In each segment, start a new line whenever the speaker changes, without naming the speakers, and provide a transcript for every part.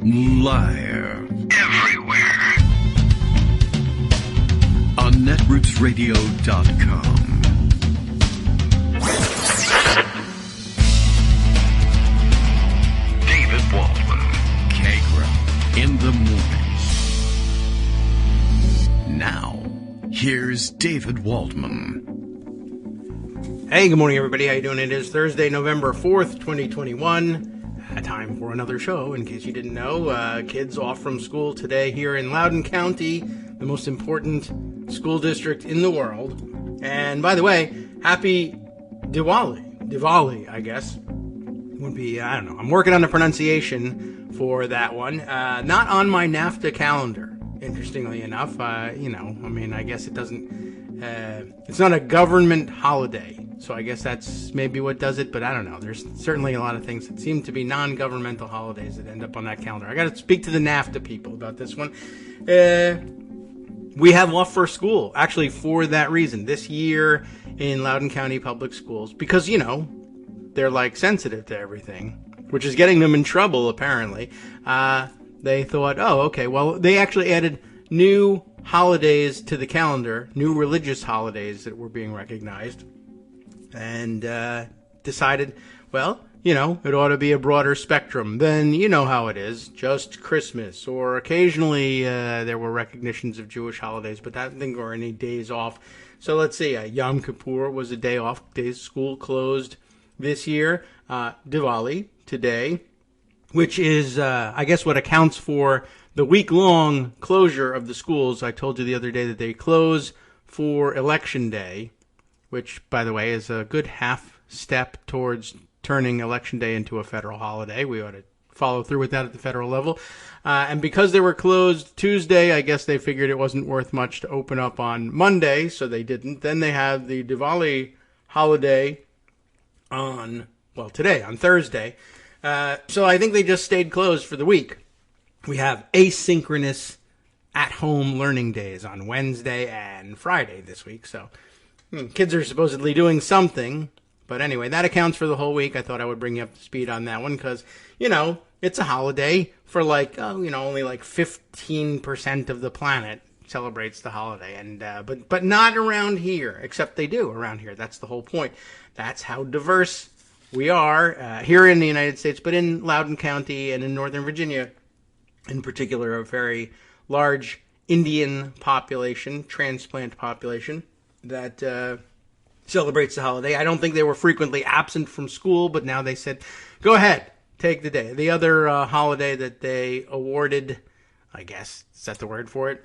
Live. Everywhere. On netrootsradio.com. David Waldman. Kagro. In the morning. Now, here's David Waldman.
Hey, good morning, everybody. How you doing? It is Thursday, November 4th, 2021. Time for another show, in case you didn't know. Kids off from school today here in Loudoun County, the most important school district in the world. And by the way, happy Diwali. Diwali, I guess, would be, I don't know. I'm working on the pronunciation for that one. Not on my NAFTA calendar, interestingly enough. I guess it doesn't, it's not a government holiday. So I guess that's maybe what does it, but I don't know. There's certainly a lot of things that seem to be non-governmental holidays that end up on that calendar. I got to speak to the NAFTA people about this one. We have off for school, actually, for that reason. This year in Loudoun County Public Schools, because, you know, they're, like, sensitive to everything, which is getting them in trouble, apparently. They thought, oh, okay, well, they actually added new holidays to the calendar, new religious holidays that were being recognized. And decided, well, you know, it ought to be a broader spectrum than, you know how it is, just Christmas. Or occasionally there were recognitions of Jewish holidays, but that didn't go any days off. So let's see, Yom Kippur was a day off, days school closed this year. Diwali today, which is, I guess, what accounts for the week-long closure of the schools. I told you the other day that they close for Election Day, which, by the way, is a good half step towards turning Election Day into a federal holiday. We ought to follow through with that at the federal level. And because they were closed Tuesday, I guess they figured it wasn't worth much to open up on Monday, so they didn't. Then they had the Diwali holiday today, on Thursday. So I think they just stayed closed for the week. We have asynchronous at-home learning days on Wednesday and Friday this week, so kids are supposedly doing something, but anyway, that accounts for the whole week. I thought I would bring you up to speed on that one because, you know, it's a holiday for only like 15% of the planet celebrates the holiday, and but not around here, except they do around here. That's the whole point. That's how diverse we are here in the United States, but in Loudoun County and in Northern Virginia, in particular, a very large Indian population, transplant population, that celebrates the holiday. I don't think they were frequently absent from school, but now they said, go ahead, take the day. The other holiday that they awarded, I guess, is that the word for it,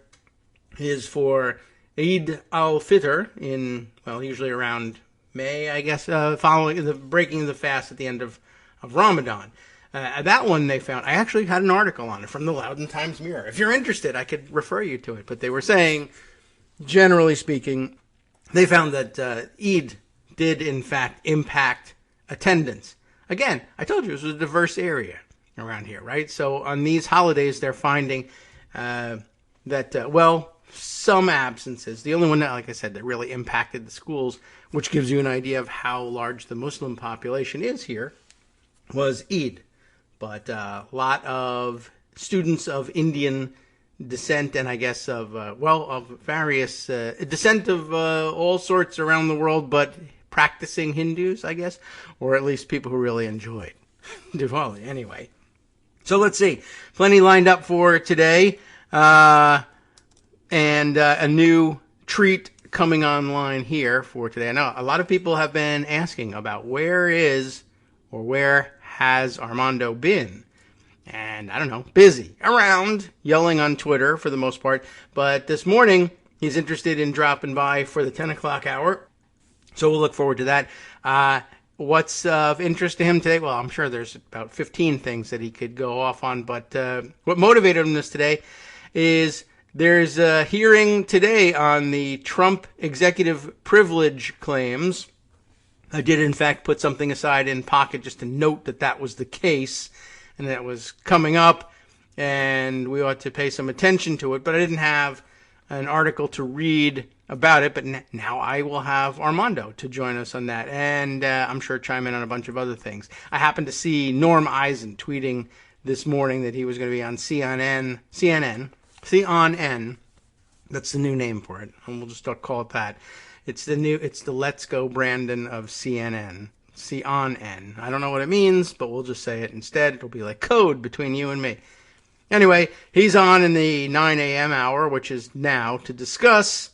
is for Eid al-Fitr usually around May, I guess, following the breaking of the fast at the end of Ramadan. That one they found, I actually had an article on it from the Loudoun Times-Mirror. If you're interested, I could refer you to it. But they were saying, generally speaking, they found that Eid did, in fact, impact attendance. Again, I told you, it was a diverse area around here, right? So on these holidays, they're finding some absences. The only one, like I said, that really impacted the schools, which gives you an idea of how large the Muslim population is here, was Eid. But a lot of students of Indian descent, and I guess of various descent of all sorts around the world, but practicing Hindus, I guess, or at least people who really enjoyed Diwali. Anyway, so let's see, plenty lined up for today, and a new treat coming online here for today. I know a lot of people have been asking about where has Armando been. And, I don't know, busy, around, yelling on Twitter for the most part. But this morning, he's interested in dropping by for the 10 o'clock hour. So we'll look forward to that. What's of interest to him today? Well, I'm sure there's about 15 things that he could go off on. But what motivated him this today is there's a hearing today on the Trump executive privilege claims. I did, in fact, put something aside in Pocket just to note that was the case. And that was coming up, and we ought to pay some attention to it. But I didn't have an article to read about it, but now I will have Armando to join us on that, and I'm sure chime in on a bunch of other things. I happened to see Norm Eisen tweeting this morning that he was going to be on CNN. That's the new name for it, and we'll just call it that. It's the Let's Go Brandon of CNN. CNN. I don't know what it means, but we'll just say it instead. It'll be like code between you and me. Anyway, he's on in the 9 a.m. hour, which is now, to discuss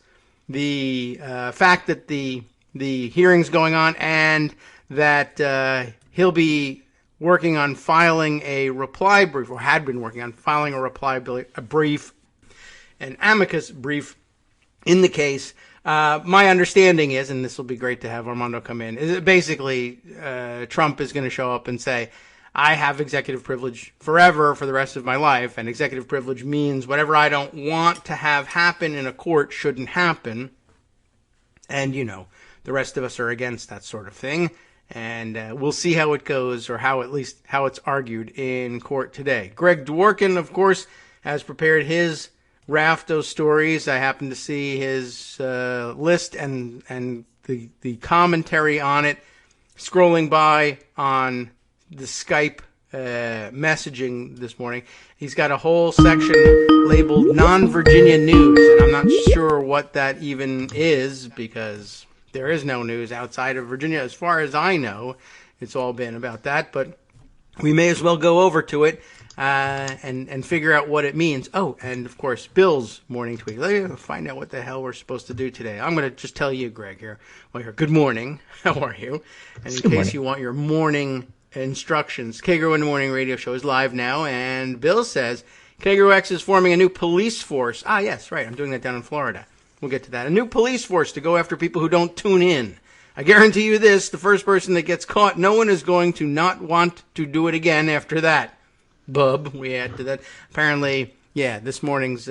the fact that the hearing's going on and that he'll be working on filing a reply brief, or had been working on filing a reply brief, an amicus brief in the case. My understanding is, and this will be great to have Armando come in, is that basically Trump is going to show up and say, I have executive privilege forever for the rest of my life, and executive privilege means whatever I don't want to have happen in a court shouldn't happen. And, the rest of us are against that sort of thing. And we'll see how it goes, or how it's argued in court today. Greg Dworkin, of course, has prepared his raft of stories. I happened to see his list and the commentary on it scrolling by on the Skype messaging this morning. He's got a whole section labeled non-Virginia news, and I'm not sure what that even is, because there is no news outside of Virginia. As far as I know, it's all been about that, but we may as well go over to it and figure out what it means. Oh, and of course, Bill's morning tweet. Let me find out what the hell we're supposed to do today. I'm going to just tell you, Greg, here. Well, here. Good morning. How are you? And in case you want your morning instructions, Kagro in the Morning radio show is live now, and Bill says Kagro X is forming a new police force. Ah, yes, right. I'm doing that down in Florida. We'll get to that. A new police force to go after people who don't tune in. I guarantee you this, the first person that gets caught, no one is going to not want to do it again after that. Bub, we add to that. Apparently, this morning's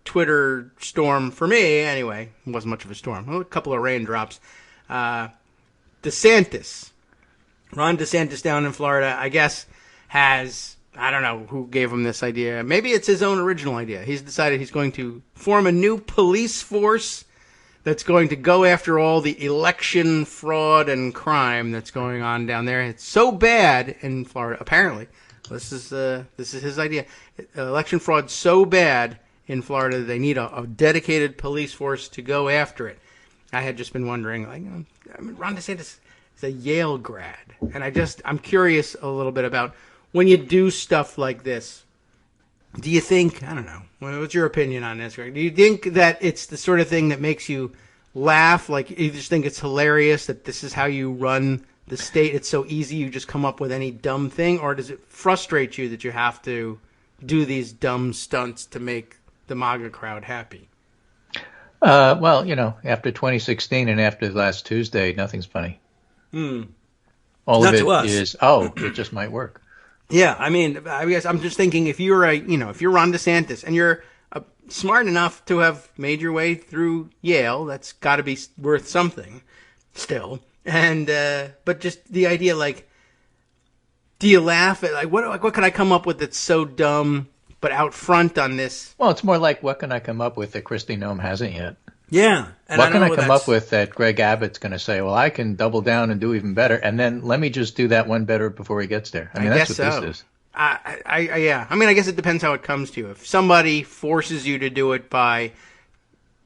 Twitter storm, for me anyway, it wasn't much of a storm. Well, a couple of raindrops. DeSantis. Ron DeSantis down in Florida, I guess, has, I don't know who gave him this idea. Maybe it's his own original idea. He's decided he's going to form a new police force that's going to go after all the election fraud and crime that's going on down there. It's so bad in Florida, apparently. This is his idea. Election fraud so bad in Florida, they need a dedicated police force to go after it. I had just been wondering, Ron DeSantis is a Yale grad, and I'm curious a little bit about when you do stuff like this. Do you think, I don't know, what's your opinion on this, Greg? Do you think that it's the sort of thing that makes you laugh, like you just think it's hilarious that this is how you run the state, it's so easy, you just come up with any dumb thing, or does it frustrate you that you have to do these dumb stunts to make the MAGA crowd happy?
Well, after 2016 and after last Tuesday, nothing's funny. All
Not
of
to
it
us.
is, it just might work.
Yeah, I guess I'm just thinking, if you're if you're Ron DeSantis and you're smart enough to have made your way through Yale, that's got to be worth something still. And but just the idea, do you laugh at what can I come up with that's so dumb but out front on this?
Well, it's more like, what can I come up with that Kristi Noem hasn't yet?
Yeah. And
what can I come up with that Greg Abbott's going to say, well, I can double down and do even better, and then let me just do that one better before he gets there. I mean, that's what this is.
Yeah. I guess it depends how it comes to you. If somebody forces you to do it by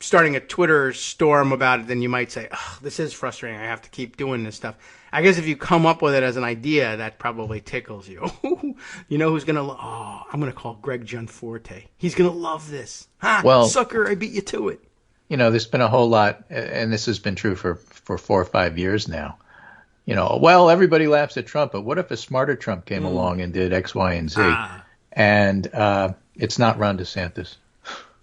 starting a Twitter storm about it, then you might say, oh, this is frustrating. I have to keep doing this stuff. I guess if you come up with it as an idea, that probably tickles you. You know who's going to I'm going to call Greg Gianforte. He's going to love this. Well, sucker, I beat you to it.
There's been a whole lot, and this has been true for 4 or 5 years now. Well, everybody laughs at Trump, but what if a smarter Trump came along and did X, Y, and Z? And it's not Ron DeSantis.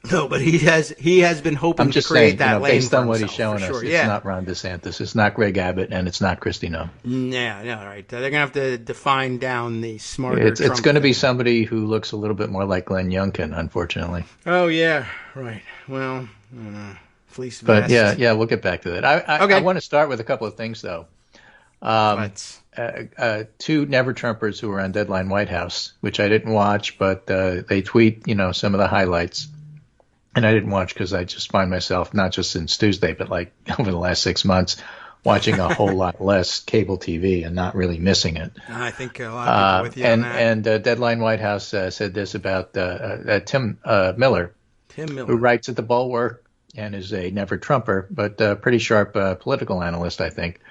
No, but he has been hoping to create that lane
based on what
himself,
he's showing us.
sure.
It's not Ron DeSantis, it's not Greg Abbott, and it's not Kristi Noem.
Yeah, right. They're going to have to define down the smarter Trump.
It's going to be somebody who looks a little bit more like Glenn Youngkin, unfortunately.
Oh, yeah, right. Well, fleece vest.
But yeah, we'll get back to that. I want to start with a couple of things, though. Two Never Trumpers who were on Deadline White House, which I didn't watch, but they tweet, some of the highlights. And I didn't watch because I just find myself, not just since Tuesday, but over the last 6 months, watching a whole lot less cable TV and not really missing it.
I think a lot of people with you on that.
And Deadline White House said this about Tim Miller, who writes at The Bulwark and is a never-Trumper, but a pretty sharp political analyst, I think,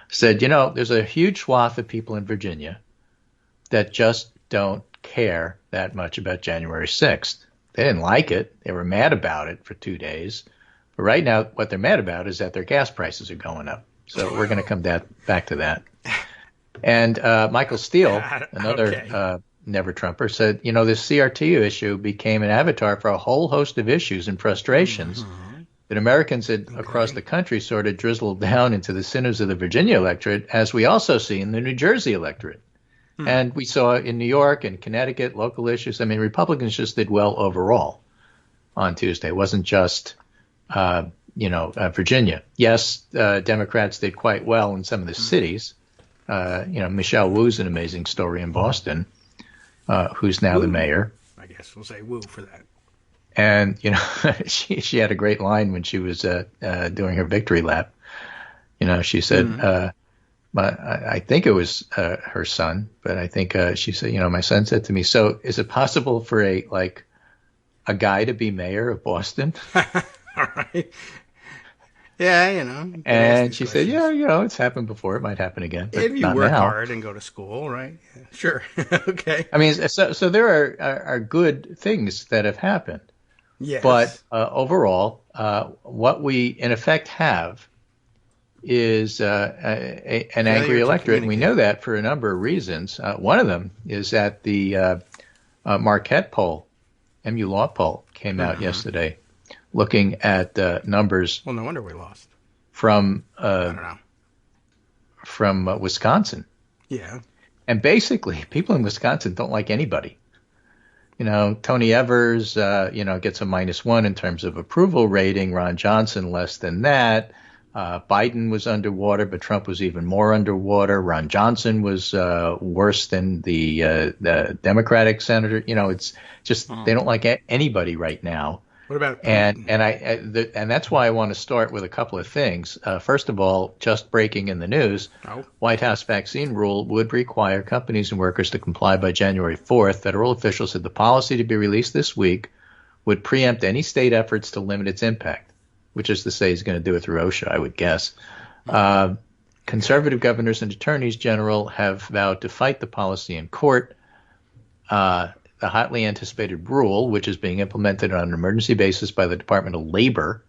said, there's a huge swath of people in Virginia that just don't care that much about January 6th. They didn't like it. They were mad about it for 2 days. But right now, what they're mad about is that their gas prices are going up. So we're going to come back to that. And Michael Steele, another never-Trumper, said, this CRT issue became an avatar for a whole host of issues and frustrations that Americans across the country sort of drizzled down into the sinners of the Virginia electorate, as we also see in the New Jersey electorate. And we saw in New York and Connecticut, local issues. I mean, Republicans just did well overall on Tuesday. It wasn't just, Virginia. Yes, Democrats did quite well in some of the cities. Michelle Wu's an amazing story in Boston, who's now the mayor.
I guess we'll say Wu for that.
And, she had a great line when she was doing her victory lap. She said, I think it was her son, but I think she said, my son said to me, so is it possible for a guy to be mayor of Boston?
All right. Yeah,
And she said, it's happened before. It might happen again. But
if you work hard and go to school, right? Yeah, sure. Okay.
I mean, so there are good things that have happened.
Yes.
But overall, what we in effect have is an angry electorate, and we know that for a number of reasons. One of them is that the Marquette poll, MU Law poll, came out yesterday, looking at numbers.
Well, no wonder we lost.
From
I don't know.
From Wisconsin.
Yeah.
And basically, people in Wisconsin don't like anybody. Tony Evers, gets a -1 in terms of approval rating. Ron Johnson less than that. Biden was underwater, but Trump was even more underwater. Ron Johnson was worse than the Democratic senator. It's just they don't like anybody right now.
What about
and that's why I want to start with a couple of things. First of all, just breaking in the news, White House vaccine rule would require companies and workers to comply by January 4th. Federal officials said the policy to be released this week would preempt any state efforts to limit its impact, which is to say he's going to do it through OSHA, I would guess. Conservative governors and attorneys general have vowed to fight the policy in court. The hotly anticipated rule, which is being implemented on an emergency basis by the Department of Labor,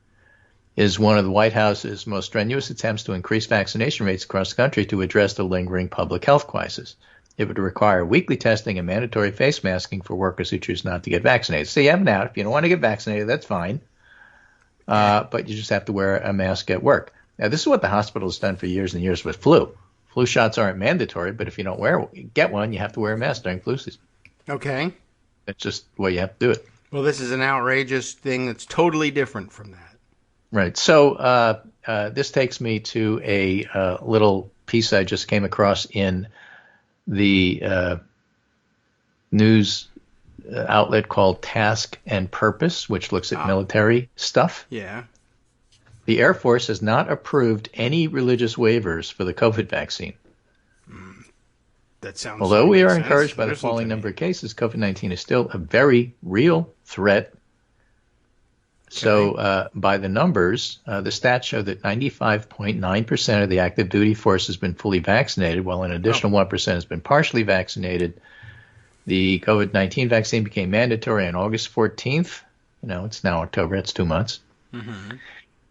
is one of the White House's most strenuous attempts to increase vaccination rates across the country to address the lingering public health crisis. It would require weekly testing and mandatory face masking for workers who choose not to get vaccinated. So you have an out. If you don't want to get vaccinated, that's fine. But you just have to wear a mask at work. Now, this is what the hospital has done for years and years with flu. Flu shots aren't mandatory, but if you don't get one, you have to wear a mask during flu season.
Okay.
That's just the way you have to do it.
Well, this is an outrageous thing that's totally different from that.
Right. So this takes me to a little piece I just came across in the news outlet called Task and Purpose, which looks at military stuff.
Yeah.
The Air Force has not approved any religious waivers for the COVID vaccine.
That sounds.
Although we are encouraged by the falling number of cases, COVID-19 is still a very real threat. Okay. So by the numbers, the stats show that 95.9% of the active duty force has been fully vaccinated, while an additional 1% has been partially vaccinated. The COVID-19 vaccine became mandatory on August 14th. It's now October. It's 2 months. Mm-hmm.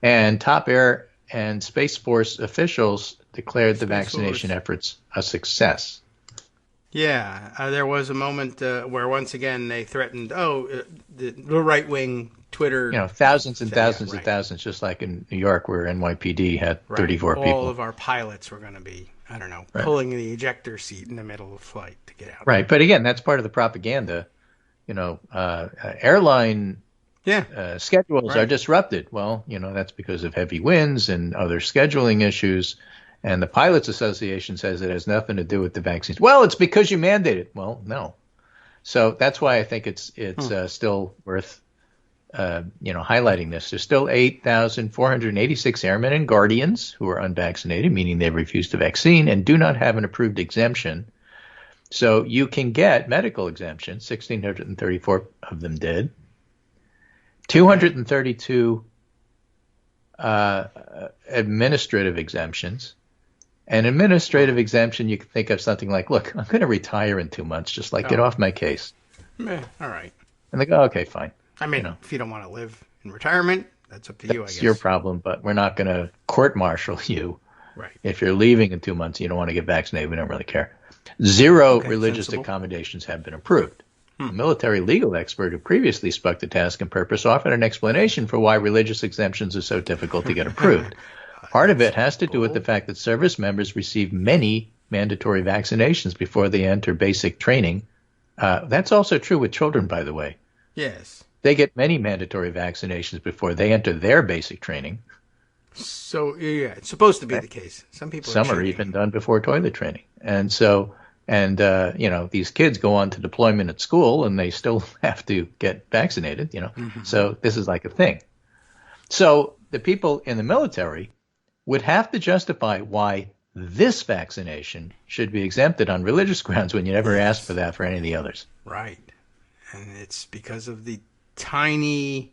And top air and Space Force officials declared the vaccination efforts a success.
Yeah, there was a moment where once again they threatened, the right-wing Twitter.
Thousands and thousands and thousands, just like in New York where NYPD had 34 people.
All of our pilots were going to be, pulling the ejector seat in the middle of flight to get out.
Right, but again, that's part of the propaganda. Airline schedules are disrupted. Well, that's because of heavy winds and other scheduling issues. And the Pilots Association says it has nothing to do with the vaccines. Well, it's because you mandated. Well, no. So that's why I think it's still worth highlighting this. There's still 8,486 airmen and guardians who are unvaccinated, meaning they refused the vaccine and do not have an approved exemption. So you can get medical exemptions. 1,634 of them did. 232 administrative exemptions. An administrative exemption, you can think of something like, look, I'm going to retire in 2 months. Just get off my case.
All right.
And they go, okay, fine.
I mean, if you don't want to live in retirement, that's up to you, I guess.
That's your problem, but we're not going to court-martial you.
Right.
If you're leaving in 2 months, you don't want to get vaccinated, we don't really care. Zero religious accommodations have been approved. A military legal expert who previously spoke to Task and Purpose offered an explanation for why religious exemptions are so difficult to get approved. Part of it has to do with the fact that service members receive many mandatory vaccinations before they enter basic training. That's also true with children, by the way.
Yes.
They get many mandatory vaccinations before they enter their basic training.
So, yeah, it's supposed to be the case. Some
are even done before toilet training. And so, these kids go on to deployment at school and they still have to get vaccinated, So this is like a thing. So the people in the military would have to justify why this vaccination should be exempted on religious grounds when you never asked for that for any of the others.
Right. And it's because of the tiny,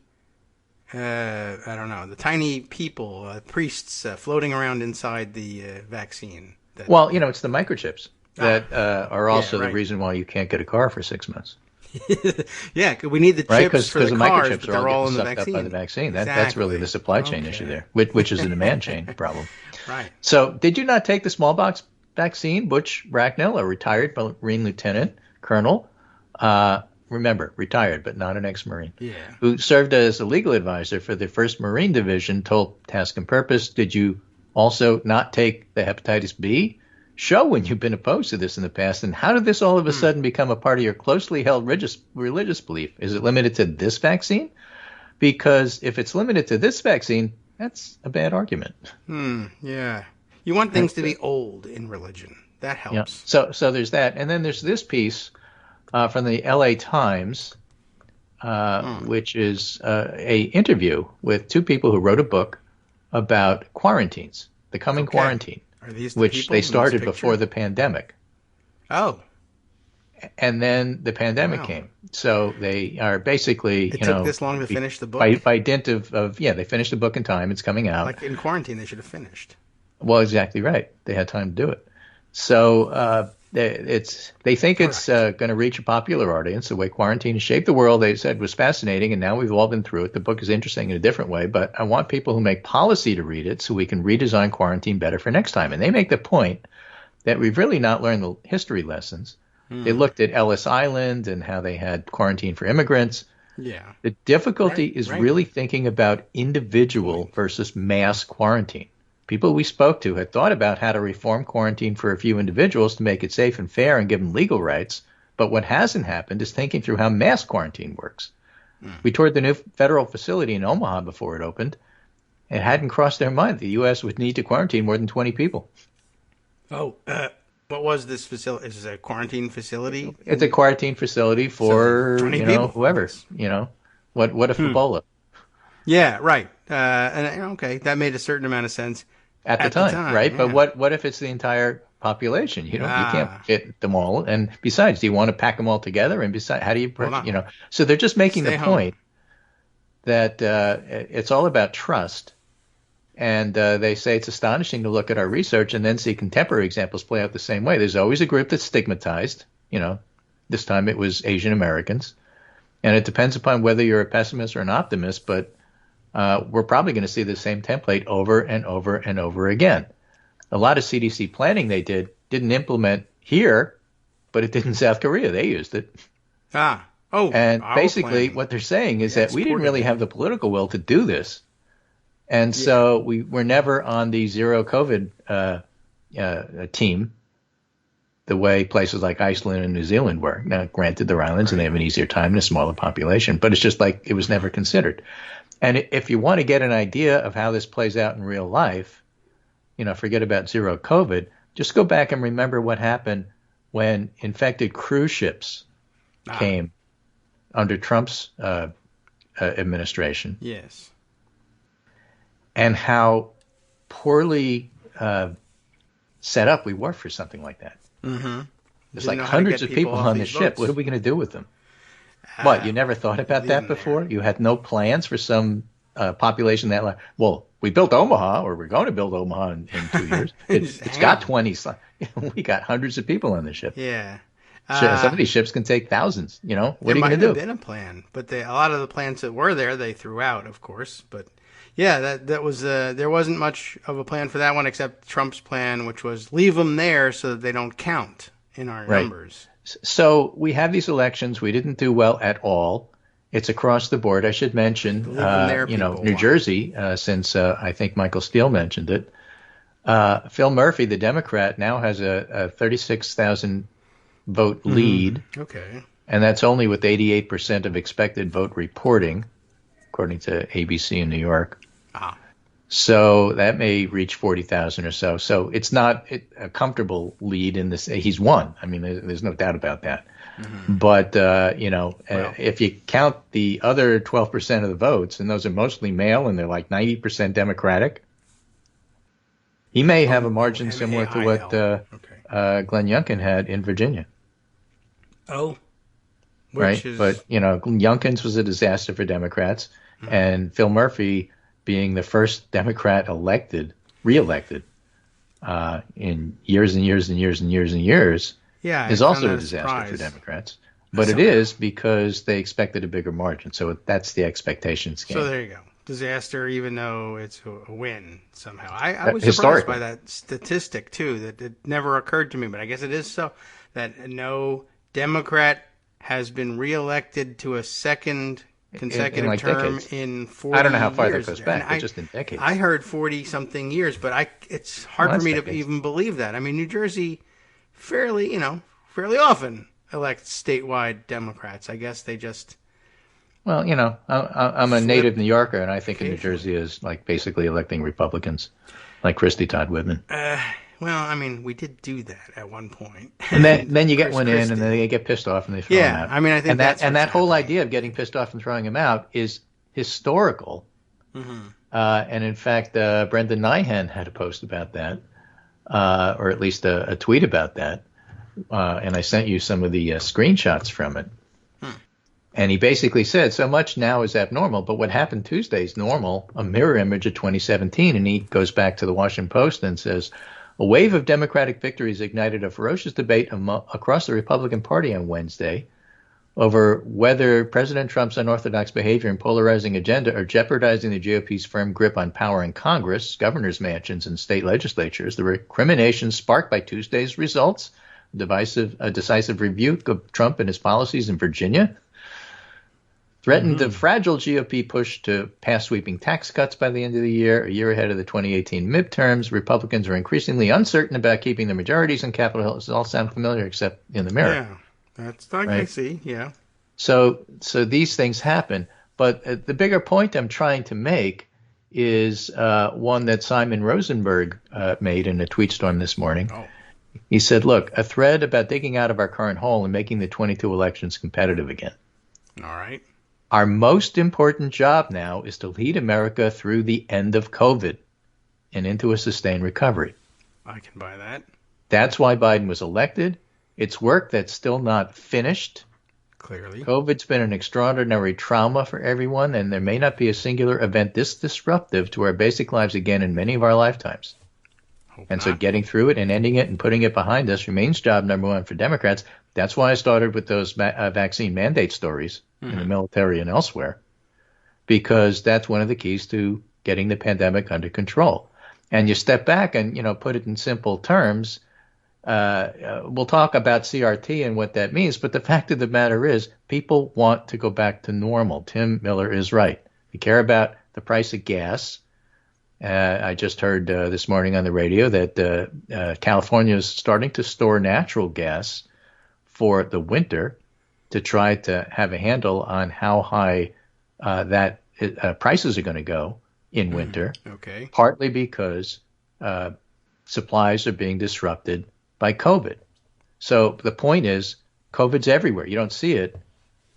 the tiny people, priests floating around inside the vaccine.
It's the microchips that are also the reason why you can't get a car for 6 months.
Yeah, we need the chips for the cars,
microchips
but they're all in the
sucked
vaccine.
Up by the vaccine. That's really the supply chain issue there, which is a demand chain problem.
Right.
So did you not take the smallpox vaccine? Butch Bracknell, a retired Marine lieutenant colonel, remember, retired, but not an ex-Marine, who served as a legal advisor for the 1st Marine Division, told Task and Purpose, did you also not take the hepatitis B? Show when you've been opposed to this in the past, and how did this all of a sudden become a part of your closely held religious belief? Is it limited to this vaccine? Because if it's limited to this vaccine, that's a bad argument.
Yeah. You want things to be old in religion. That helps.
Yeah. So there's that. And then there's this piece from the LA Times, which is a interview with two people who wrote a book about quarantines, the coming quarantine.
Are these the
which they started before the pandemic.
Oh.
And then the pandemic came. So they are basically,
It took this long to finish the book?
By dint of they finished the book in time. It's coming out.
Like in quarantine, they should have finished.
Well, exactly right. They had time to do it. So they think it's going to reach a popular audience. The way quarantine has shaped the world, they said, was fascinating, and now we've all been through it. The book is interesting in a different way, but I want people who make policy to read it so we can redesign quarantine better for next time. And they make the point that we've really not learned the history lessons. They looked at Ellis Island and how they had quarantine for immigrants.
Yeah.
The difficulty is really thinking about individual versus mass quarantine. People we spoke to had thought about how to reform quarantine for a few individuals to make it safe and fair and give them legal rights. But what hasn't happened is thinking through how mass quarantine works. We toured the new federal facility in Omaha before it opened. It hadn't crossed their mind the U.S. would need to quarantine more than 20 people.
Oh, what was this facility? Is this a quarantine facility?
It's a quarantine facility for, whoever. What if Ebola?
Yeah, right. That made a certain amount of sense.
At the time, right? Yeah. But what if it's the entire population? You can't fit them all. And besides, do you want to pack them all together? And besides, how do you, So they're just making the point that it's all about trust. And they say it's astonishing to look at our research and then see contemporary examples play out the same way. There's always a group that's stigmatized. This time it was Asian Americans. And it depends upon whether you're a pessimist or an optimist, but we're probably going to see the same template over and over and over again. A lot of CDC planning they didn't implement here, but it did in South Korea. They used it. And basically what they're saying is that we didn't really have the political will to do this. And so we were never on the zero COVID team the way places like Iceland and New Zealand were. Now, granted, they're islands and they have an easier time and a smaller population, but it's just like it was never considered. And if you want to get an idea of how this plays out in real life, forget about zero COVID, just go back and remember what happened when infected cruise ships came under Trump's administration.
Yes.
And how poorly set up we were for something like that.
Mm-hmm.
There's like hundreds of people on the ship. What are we going to do with them? What, you never thought about that before? You had no plans for some population that large? Well, we built Omaha, or we're going to build Omaha in 2 years. It's got 20. We got hundreds of people on the ship.
Yeah.
Some of these ships can take thousands. What are you going to do?
There might have been a plan, but a lot of the plans that were there, they threw out, of course. But yeah, that was there wasn't much of a plan for that one, except Trump's plan, which was leave them there so that they don't count in our numbers.
So we have these elections. We didn't do well at all. It's across the board. I should mention, New Jersey, since I think Michael Steele mentioned it. Phil Murphy, the Democrat, now has a 36,000 vote lead.
Okay.
And that's only with 88% of expected vote reporting, according to ABC in New York. So that may reach 40,000 or so. So it's not a comfortable lead in this. He's won. I mean, there's no doubt about that. Mm-hmm. But, if you count the other 12% of the votes, and those are mostly male, and they're like 90% Democratic, he may have a margin similar to what Glenn Youngkin had in Virginia.
Oh.
But, Youngkin's was a disaster for Democrats, and Phil Murphy, being the first Democrat reelected in years and years and years and years and years, is also a disaster for Democrats. But it is because they expected a bigger margin. So that's the expectations game.
So there you go. Disaster, even though it's a win somehow. I was surprised by that statistic, too, that it never occurred to me. But I guess it is so that no Democrat has been reelected to a second consecutive term
decades.
In 40 years.
I don't know how far that goes back, but just in decades.
I heard 40-something years, but it's hard for me to even believe that. I mean, New Jersey fairly often elects statewide Democrats. I guess they just...
Well, I'm a native New Yorker, and I think of New Jersey as like basically electing Republicans, like Christie Todd Whitman.
Well, I mean, we did do that at one point.
And then you get one in, and then they get pissed off, and they throw them out.
I mean, I think
that whole idea of getting pissed off and throwing them out is historical. Mm-hmm. And in fact, Brendan Nyhan had a post about that, or at least a tweet about that. And I sent you some of the screenshots from it. And he basically said, so much now is abnormal, but what happened Tuesday is normal, a mirror image of 2017. And he goes back to the Washington Post and says, a wave of Democratic victories ignited a ferocious debate across the Republican Party on Wednesday over whether President Trump's unorthodox behavior and polarizing agenda are jeopardizing the GOP's firm grip on power in Congress, governors' mansions, and state legislatures. The recriminations sparked by Tuesday's results, a decisive rebuke of Trump and his policies in Virginia, threatened the fragile GOP push to pass sweeping tax cuts by the end of the year, a year ahead of the 2018 midterms. Republicans are increasingly uncertain about keeping the majorities in Capitol Hill. Does it all sound familiar except in the mirror?
Yeah, that's I can see, yeah.
So these things happen. But the bigger point I'm trying to make is one that Simon Rosenberg made in a tweet storm this morning. Oh. He said, look, a thread about digging out of our current hole and making the 22 elections competitive again.
All right.
Our most important job now is to lead America through the end of COVID and into a sustained recovery.
I can buy that.
That's why Biden was elected. It's work that's still not finished.
Clearly. COVID's
been an extraordinary trauma for everyone, and there may not be a singular event this disruptive to our basic lives again in many of our lifetimes. So getting through it and ending it and putting it behind us remains job number one for Democrats. That's why I started with those vaccine mandate stories in the military and elsewhere, because that's one of the keys to getting the pandemic under control. And you step back and, put it in simple terms. We'll talk about CRT and what that means, but the fact of the matter is people want to go back to normal. Tim Miller is right. We care about the price of gas. I just heard this morning on the radio that California is starting to store natural gas for the winter to try to have a handle on how high prices are going to go in winter.
Okay.
Partly because supplies are being disrupted by COVID. So the point is, COVID's everywhere. You don't see it,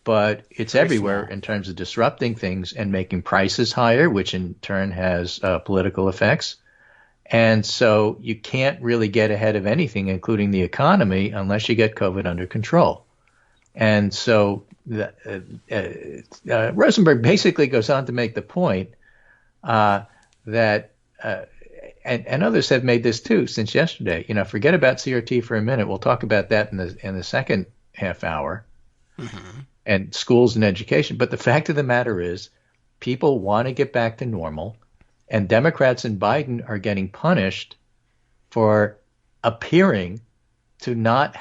but it's
Very
everywhere
small.
in terms of disrupting things and making prices higher, which in turn has political effects. And so you can't really get ahead of anything, including the economy, unless you get COVID under control. And so Rosenberg basically goes on to make the point that, and others have made this too since yesterday. Forget about CRT for a minute. We'll talk about that in the second half hour, and schools and education. But the fact of the matter is, people want to get back to normal, and Democrats and Biden are getting punished for appearing to not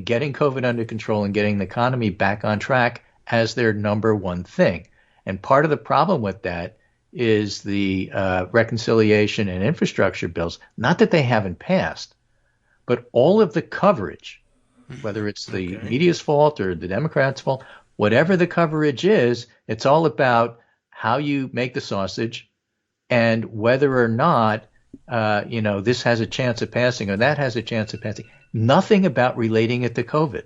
getting COVID under control and getting the economy back on track as their number one thing. And part of the problem with that is the reconciliation and infrastructure bills, not that they haven't passed, but all of the coverage, whether it's the media's fault or the Democrats' fault, whatever the coverage is, it's all about how you make the sausage and whether or not, this has a chance of passing or that has a chance of passing. Nothing about relating it to COVID.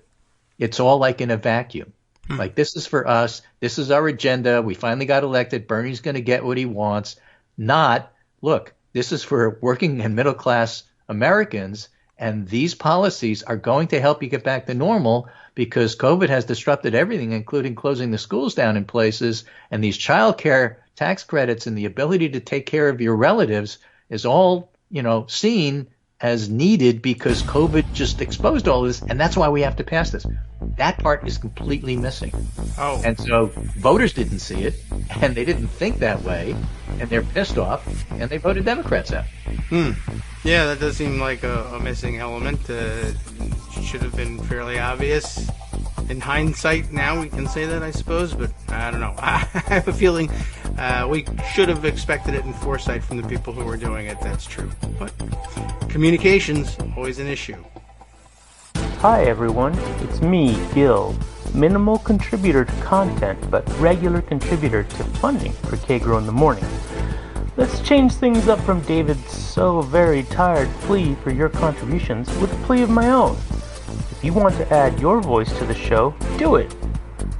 It's all like in a vacuum. Like, this is for us. This is our agenda. We finally got elected. Bernie's going to get what he wants. Not, look, this is for working and middle class Americans, and these policies are going to help you get back to normal because COVID has disrupted everything, including closing the schools down in places, and these child care tax credits and the ability to take care of your relatives is all, seen as needed because COVID just exposed all this, and that's why we have to pass this. That part is completely missing.
Oh.
And so voters didn't see it, and they didn't think that way, and they're pissed off, and they voted Democrats out.
Yeah, that does seem like a missing element. Should have been fairly obvious. In hindsight, now we can say that, I suppose, but I don't know. I have a feeling we should have expected it in foresight from the people who were doing it. That's true. But communications, always an issue.
Hi everyone, it's me, Gil. Minimal contributor to content, but regular contributor to funding for Kagro in the morning. Let's change things up from David's so very tired plea for your contributions with a plea of my own. If you want to add your voice to the show, do it.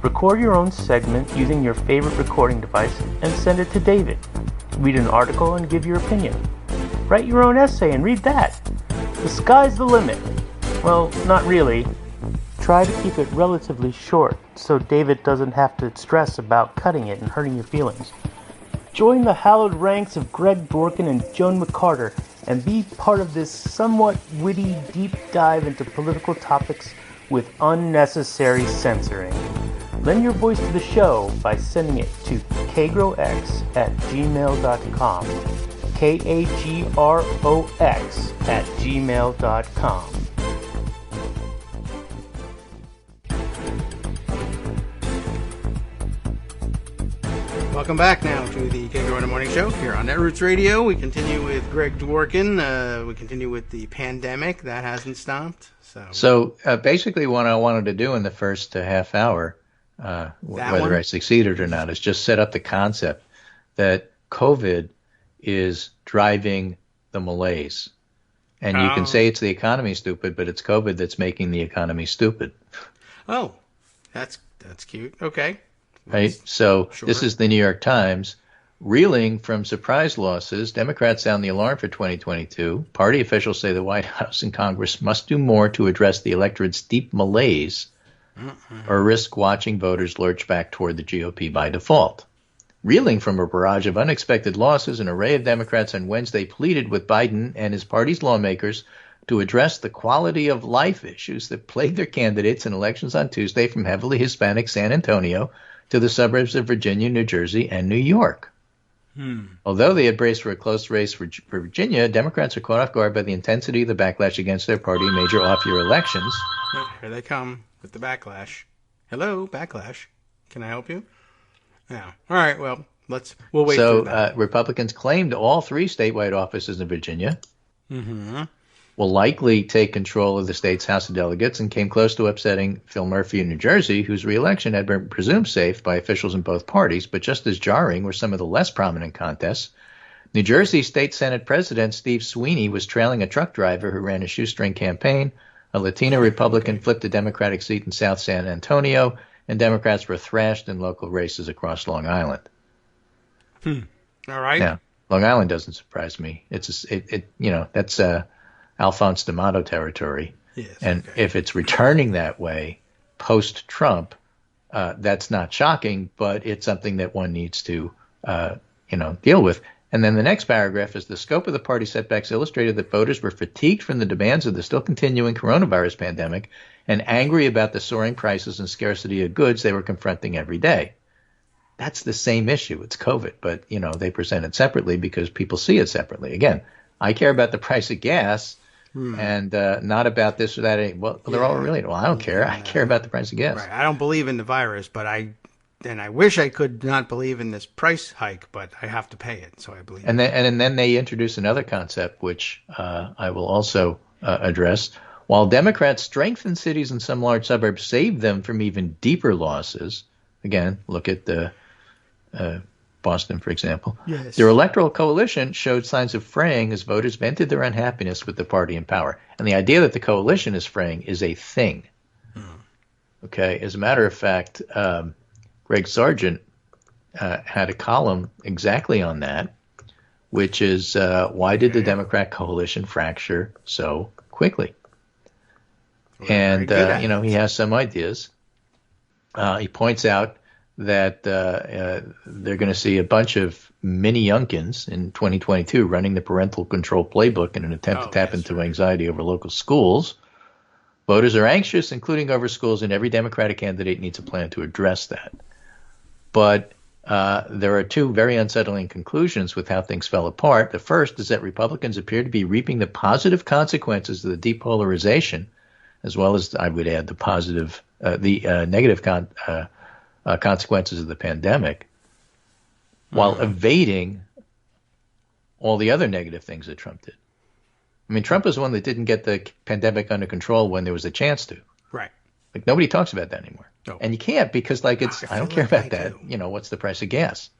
Record your own segment using your favorite recording device and send it to David. Read an article and give your opinion. Write your own essay and read that. The sky's the limit. Well, not really. Try to keep it relatively short so David doesn't have to stress about cutting it and hurting your feelings. Join the hallowed ranks of Greg Dworkin and Joan McCarter and be part of this somewhat witty deep dive into political topics with unnecessary censoring. Lend your voice to the show by sending it to kagrox@gmail.com. KAGROX@gmail.com.
Welcome back now to the Kagro in the Morning Show here on Netroots Radio. We continue with Greg Dworkin. We continue with the pandemic. That hasn't stopped. So
basically what I wanted to do in the first half hour, whether I succeeded or not, is just set up the concept that COVID is driving the malaise. And you can say it's the economy stupid, but it's COVID that's making the economy stupid.
Oh, that's cute. Okay.
Right. So
Sure.
This is the New York Times. Reeling from surprise losses, Democrats sound the alarm for 2022. Party officials say the White House and Congress must do more to address the electorate's deep malaise or risk watching voters lurch back toward the GOP by default. Reeling from a barrage of unexpected losses, an array of Democrats on Wednesday pleaded with Biden and his party's lawmakers to address the quality of life issues that plagued their candidates in elections on Tuesday from heavily Hispanic San Antonio to the suburbs of Virginia, New Jersey, and New York. Although they had braced for a close race for Virginia, Democrats are caught off guard by the intensity of the backlash against their party in major off-year elections.
Oh, here they come with the backlash. Hello, backlash. Can I help you? Yeah. All right. Well, we'll wait.
So
for that.
Republicans claimed all three statewide offices in Virginia. Will likely take control of the state's House of Delegates and came close to upsetting Phil Murphy in New Jersey, whose reelection had been presumed safe by officials in both parties, but just as jarring were some of the less prominent contests. New Jersey State Senate President Steve Sweeney was trailing a truck driver who ran a shoestring campaign. A Latino Republican flipped a Democratic seat in South San Antonio, and Democrats were thrashed in local races across Long Island.
All right.
Yeah, Long Island doesn't surprise me. That's Alphonse D'Amato territory.
Yes,
and
okay.
if it's returning that way post-Trump, that's not shocking, but it's something that one needs to, deal with. And then the next paragraph is the scope of the party setbacks illustrated that voters were fatigued from the demands of the still continuing coronavirus pandemic and angry about the soaring prices and scarcity of goods they were confronting every day. That's the same issue. It's COVID, but, they present it separately because people see it separately. Again, I care about the price of gas and not about this or that. Well, they're all related. Well, I don't care. I care about the price of gas.
Right. I don't believe in the virus, but I wish I could not believe in this price hike, but I have to pay it, so I believe.
And then they introduce another concept, which I will also address. While Democrats strengthened cities and some large suburbs, saved them from even deeper losses. Again, look at Boston, for example.
Yes.
Their electoral coalition showed signs of fraying as voters vented their unhappiness with the party in power. And the idea that the coalition is fraying is a thing. Okay. As a matter of fact, Greg Sargent had a column exactly on that, which is why did the Democrat coalition fracture so quickly? And, he has some ideas. He points out that they're going to see a bunch of mini Youngkins in 2022 running the parental control playbook in an attempt to tap into anxiety over local schools. Voters are anxious, including over schools, and every Democratic candidate needs a plan to address that. But there are two very unsettling conclusions with how things fell apart. The first is that Republicans appear to be reaping the positive consequences of the depolarization, as well as, I would add, the negative consequences of the pandemic, while evading all the other negative things that Trump did. I mean, Trump was the one that didn't get the pandemic under control when there was a chance to.
Right.
Like, nobody talks about that anymore.
No.
And you can't because, I don't care about that. What's the price of gas?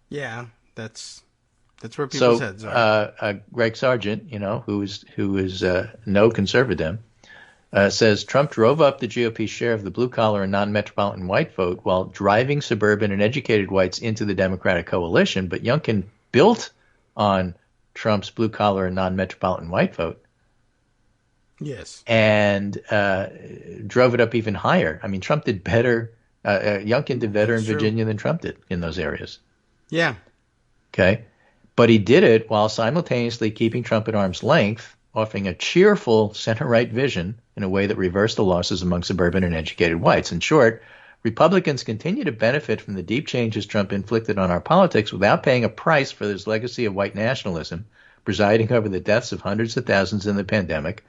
Yeah, that's where people's heads are.
Greg Sargent, who is no conservative, says Trump drove up the GOP share of the blue-collar and non-metropolitan white vote while driving suburban and educated whites into the Democratic coalition, but Youngkin built on Trump's blue-collar and non-metropolitan white vote.
Yes.
And drove it up even higher. I mean, Trump did better, Youngkin did better in Virginia than Trump did in those areas.
Yeah.
Okay. But he did it while simultaneously keeping Trump at arm's length, offering a cheerful center-right vision in a way that reversed the losses among suburban and educated whites. In short, Republicans continue to benefit from the deep changes Trump inflicted on our politics without paying a price for his legacy of white nationalism, presiding over the deaths of hundreds of thousands in the pandemic,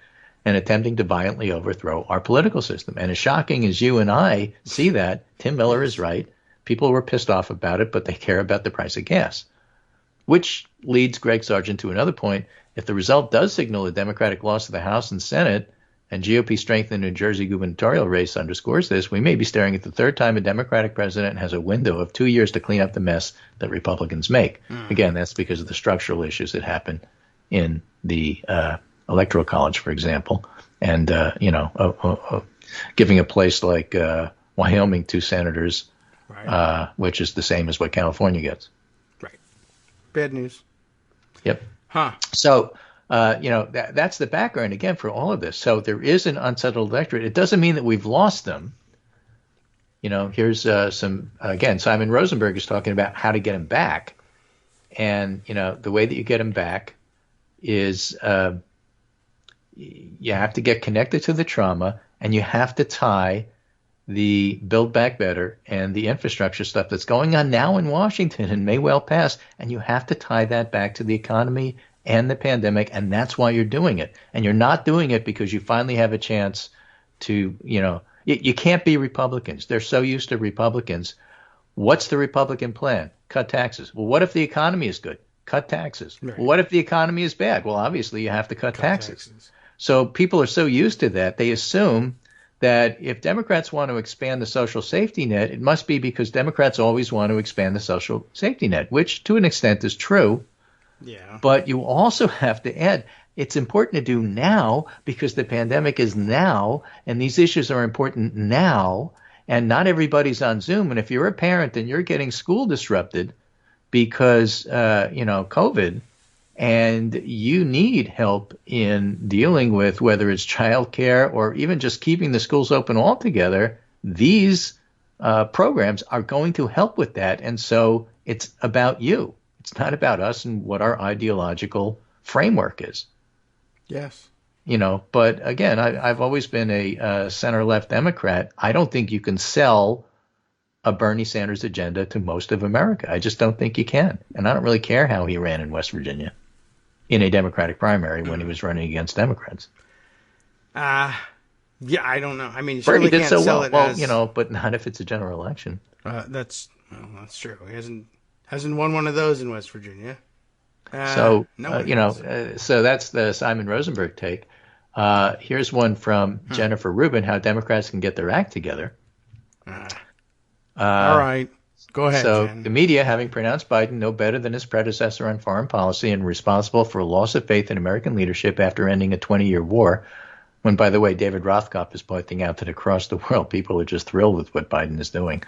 and attempting to violently overthrow our political system. And as shocking as you and I see that, Tim Miller is right. People were pissed off about it, but they care about the price of gas. Which leads Greg Sargent to another point. If the result does signal a Democratic loss of the House and Senate, and GOP strength in the New Jersey gubernatorial race underscores this, we may be staring at the third time a Democratic president has a window of 2 years to clean up the mess that Republicans make. Again, that's because of the structural issues that happen in the Electoral College, for example, and giving a place like Wyoming 2 senators, right, which is the same as what California gets.
Right. Bad news.
Yep.
Huh.
So, that's the background, again, for all of this. So there is an unsettled electorate. It doesn't mean that we've lost them. Here's Simon Rosenberg is talking about how to get them back. And, the way that you get them back is you have to get connected to the trauma, and you have to tie the Build Back Better and the infrastructure stuff that's going on now in Washington and may well pass, and you have to tie that back to the economy and the pandemic, and that's why you're doing it. And you're not doing it because you finally have a chance to, you can't be Republicans. They're so used to Republicans. What's the Republican plan? Cut taxes. Well, what if the economy is good? Cut taxes. Right. Well, what if the economy is bad? Well, obviously you have to cut taxes. So people are so used to that, they assume that if Democrats want to expand the social safety net, it must be because Democrats always want to expand the social safety net, which to an extent is true.
Yeah. But
you also have to add, it's important to do now because the pandemic is now, and these issues are important now, and not everybody's on Zoom. And if you're a parent and you're getting school disrupted because, COVID, and you need help in dealing with whether it's childcare or even just keeping the schools open altogether, these programs are going to help with that. And so it's about you. It's not about us and what our ideological framework is.
Yes.
But again, I've always been a center-left Democrat. I don't think you can sell a Bernie Sanders agenda to most of America. I just don't think you can. And I don't really care how he ran in West Virginia in a Democratic primary when he was running against Democrats.
Yeah, I don't know. I mean, you
Bernie
certainly
did
can't
so
sell
well.
it as...
But not if it's a general election.
That's true. He hasn't won one of those in West Virginia.
So that's the Simon Rosenberg take. Here's one from Jennifer Rubin: how Democrats can get their act together.
All right, go ahead.
So
Jen.
the media, having pronounced Biden no better than his predecessor on foreign policy and responsible for a loss of faith in American leadership after ending a 20-year war, when, by the way, David Rothkopf is pointing out that across the world people are just thrilled with what Biden is doing,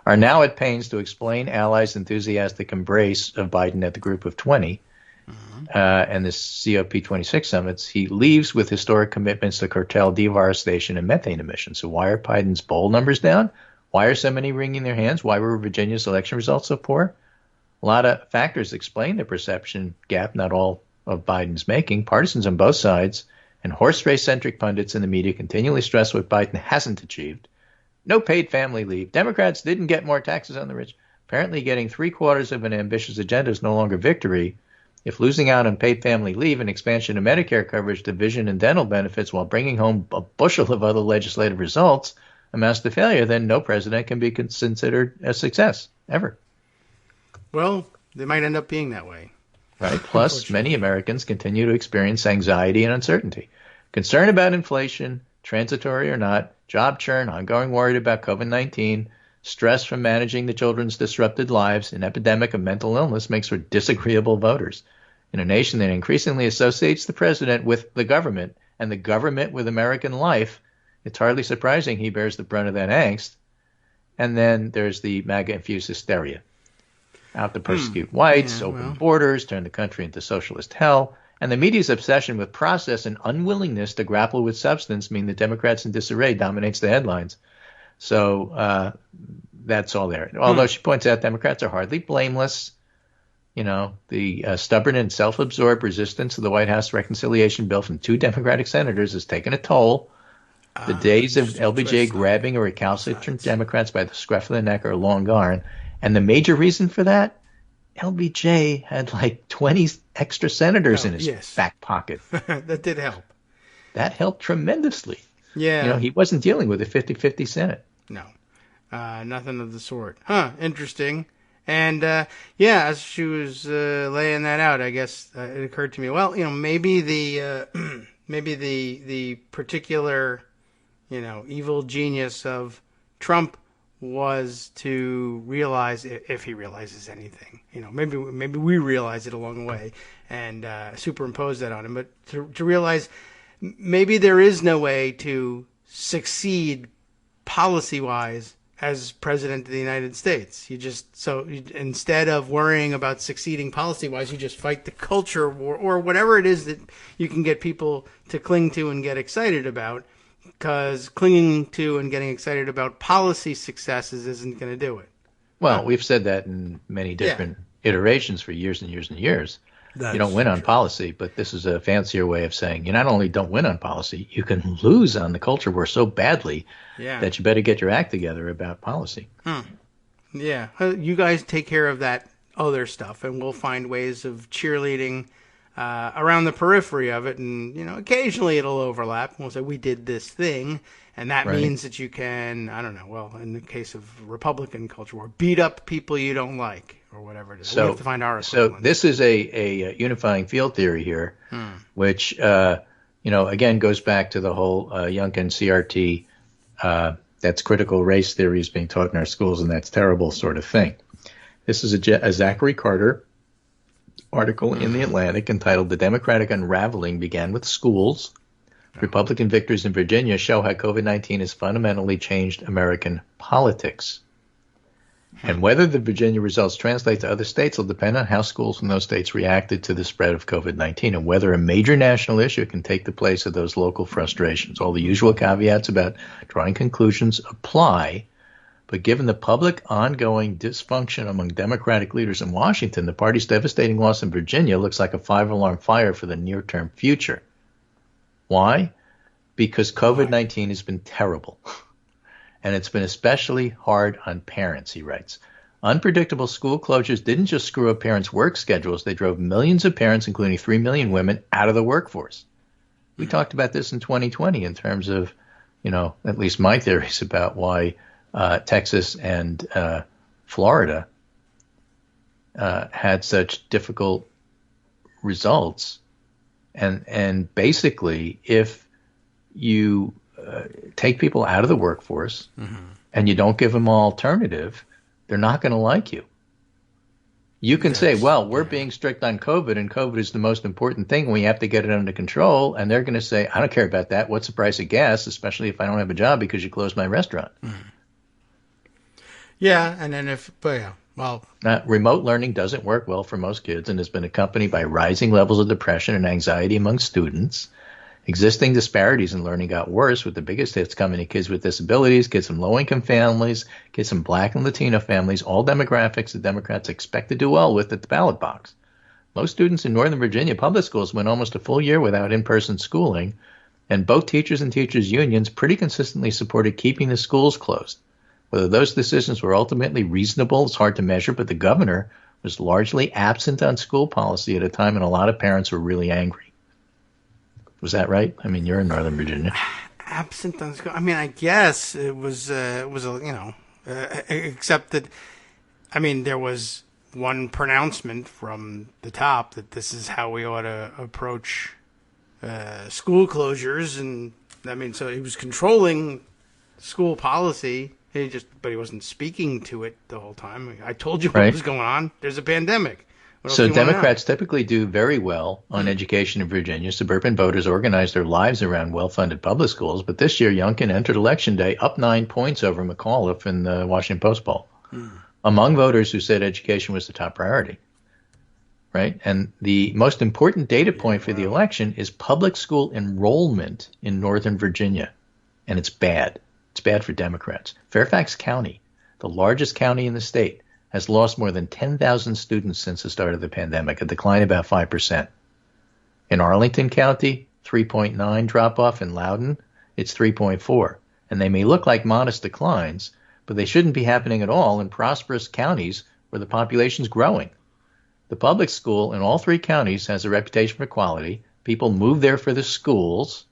are now at pains to explain allies' enthusiastic embrace of Biden at the Group of 20 and the COP26 summits. He leaves with historic commitments to curtail deforestation and methane emissions. So why are Biden's poll numbers down? Why are so many wringing their hands? Why were Virginia's election results so poor? A lot of factors explain the perception gap, not all of Biden's making. Partisans on both sides and horse race-centric pundits in the media continually stress what Biden hasn't achieved. No paid family leave. Democrats didn't get more taxes on the rich. Apparently getting 3/4 of an ambitious agenda is no longer victory. If losing out on paid family leave and expansion of Medicare coverage to vision and dental benefits while bringing home a bushel of other legislative results amounts to failure, then no president can be considered a success, ever.
Well, they might end up being that way.
Right. Plus, many Americans continue to experience anxiety and uncertainty. Concern about inflation, transitory or not, job churn, ongoing worry about COVID-19, stress from managing the children's disrupted lives, an epidemic of mental illness makes for disagreeable voters. In a nation that increasingly associates the president with the government and the government with American life, it's hardly surprising he bears the brunt of that angst. And then there's the MAGA-infused hysteria. Out to persecute whites, open borders, turn the country into socialist hell, and the media's obsession with process and unwillingness to grapple with substance mean the Democrats in disarray dominates the headlines. So that's all there. Although she points out Democrats are hardly blameless. The stubborn and self-absorbed resistance to the White House reconciliation bill from 2 Democratic senators has taken a toll. The days of LBJ grabbing or recalcitrant Democrats by the scruff of the neck are long gone. And the major reason for that, LBJ had like 20 extra senators in his back pocket.
That did help.
That helped tremendously.
Yeah.
He wasn't dealing with a 50-50 Senate.
No, nothing of the sort. Interesting. And, as she was laying that out, I guess it occurred to me, well, maybe the particular, evil genius of Trump was to realize, if he realizes anything, maybe we realize it along the way and superimpose that on him, but to realize maybe there is no way to succeed policy-wise as president of the United States. Instead of worrying about succeeding policy-wise, you just fight the culture war or whatever it is that you can get people to cling to and get excited about, because clinging to and getting excited about policy successes isn't going to do it.
Well, we've said that in many different iterations for years and years and years. You don't win on policy, but this is a fancier way of saying you not only don't win on policy, you can lose on the culture war so badly that you better get your act together about policy.
Yeah. You guys take care of that other stuff, and we'll find ways of cheerleading around the periphery of it. And, occasionally it'll overlap. We'll say, we did this thing, and that means that you can, I don't know, well, in the case of Republican culture war, beat up people you don't like. Or whatever it is. We have to find our equivalent. So
this is a unifying field theory here, which again goes back to the whole Youngkin CRT. That's critical race theory is being taught in our schools, and that's terrible sort of thing. This is a Zachary Carter article in The Atlantic entitled "The Democratic Unraveling Began with Schools: Republican victories in Virginia show how COVID-19 has fundamentally changed American politics. And whether the Virginia results translate to other states will depend on how schools in those states reacted to the spread of COVID-19 and whether a major national issue can take the place of those local frustrations. All the usual caveats about drawing conclusions apply, but given the public ongoing dysfunction among Democratic leaders in Washington, the party's devastating loss in Virginia looks like a five-alarm fire for the near-term future. Why? Because COVID-19 has been terrible. And it's been especially hard on parents, he writes. Unpredictable school closures didn't just screw up parents' work schedules. They drove millions of parents, including 3 million women, out of the workforce. We talked about this in 2020 in terms of, at least my theories about why Texas and Florida had such difficult results. And basically, if you take people out of the workforce and you don't give them an alternative, they're not going to like you. You can say, well, we're being strict on COVID and COVID is the most important thing. We have to get it under control. And they're going to say, I don't care about that. What's the price of gas, especially if I don't have a job because you closed my restaurant?
Yeah. And then
remote learning doesn't work well for most kids and has been accompanied by rising levels of depression and anxiety among students. Existing disparities in learning got worse, with the biggest hits coming to kids with disabilities, kids from low-income families, kids from Black and Latino families, all demographics the Democrats expect to do well with at the ballot box. Most students in Northern Virginia public schools went almost a full year without in-person schooling, and both teachers and teachers' unions pretty consistently supported keeping the schools closed. Whether those decisions were ultimately reasonable is hard to measure, but the governor was largely absent on school policy at a time when a lot of parents were really angry. Was that right? I mean, you're in Northern Virginia.
Absent on school. I mean, I guess it was except that, I mean, there was one pronouncement from the top that this is how we ought to approach school closures. And I mean, so he was controlling school policy. But he wasn't speaking to it the whole time. I told you what was going on. There's a pandemic.
So Democrats typically do very well on education in Virginia. Suburban voters organize their lives around well-funded public schools. But this year, Youngkin entered Election Day up 9 points over McAuliffe in the Washington Post poll. Among voters who said education was the top priority. Right? And the most important data point for the election is public school enrollment in Northern Virginia. And it's bad. It's bad for Democrats. Fairfax County, the largest county in the state, has lost more than 10,000 students since the start of the pandemic, a decline of about 5%. In Arlington County, 3.9 drop-off. In Loudoun, it's 3.4. And they may look like modest declines, but they shouldn't be happening at all in prosperous counties where the population's growing. The public school in all three counties has a reputation for quality. People move there for the schools,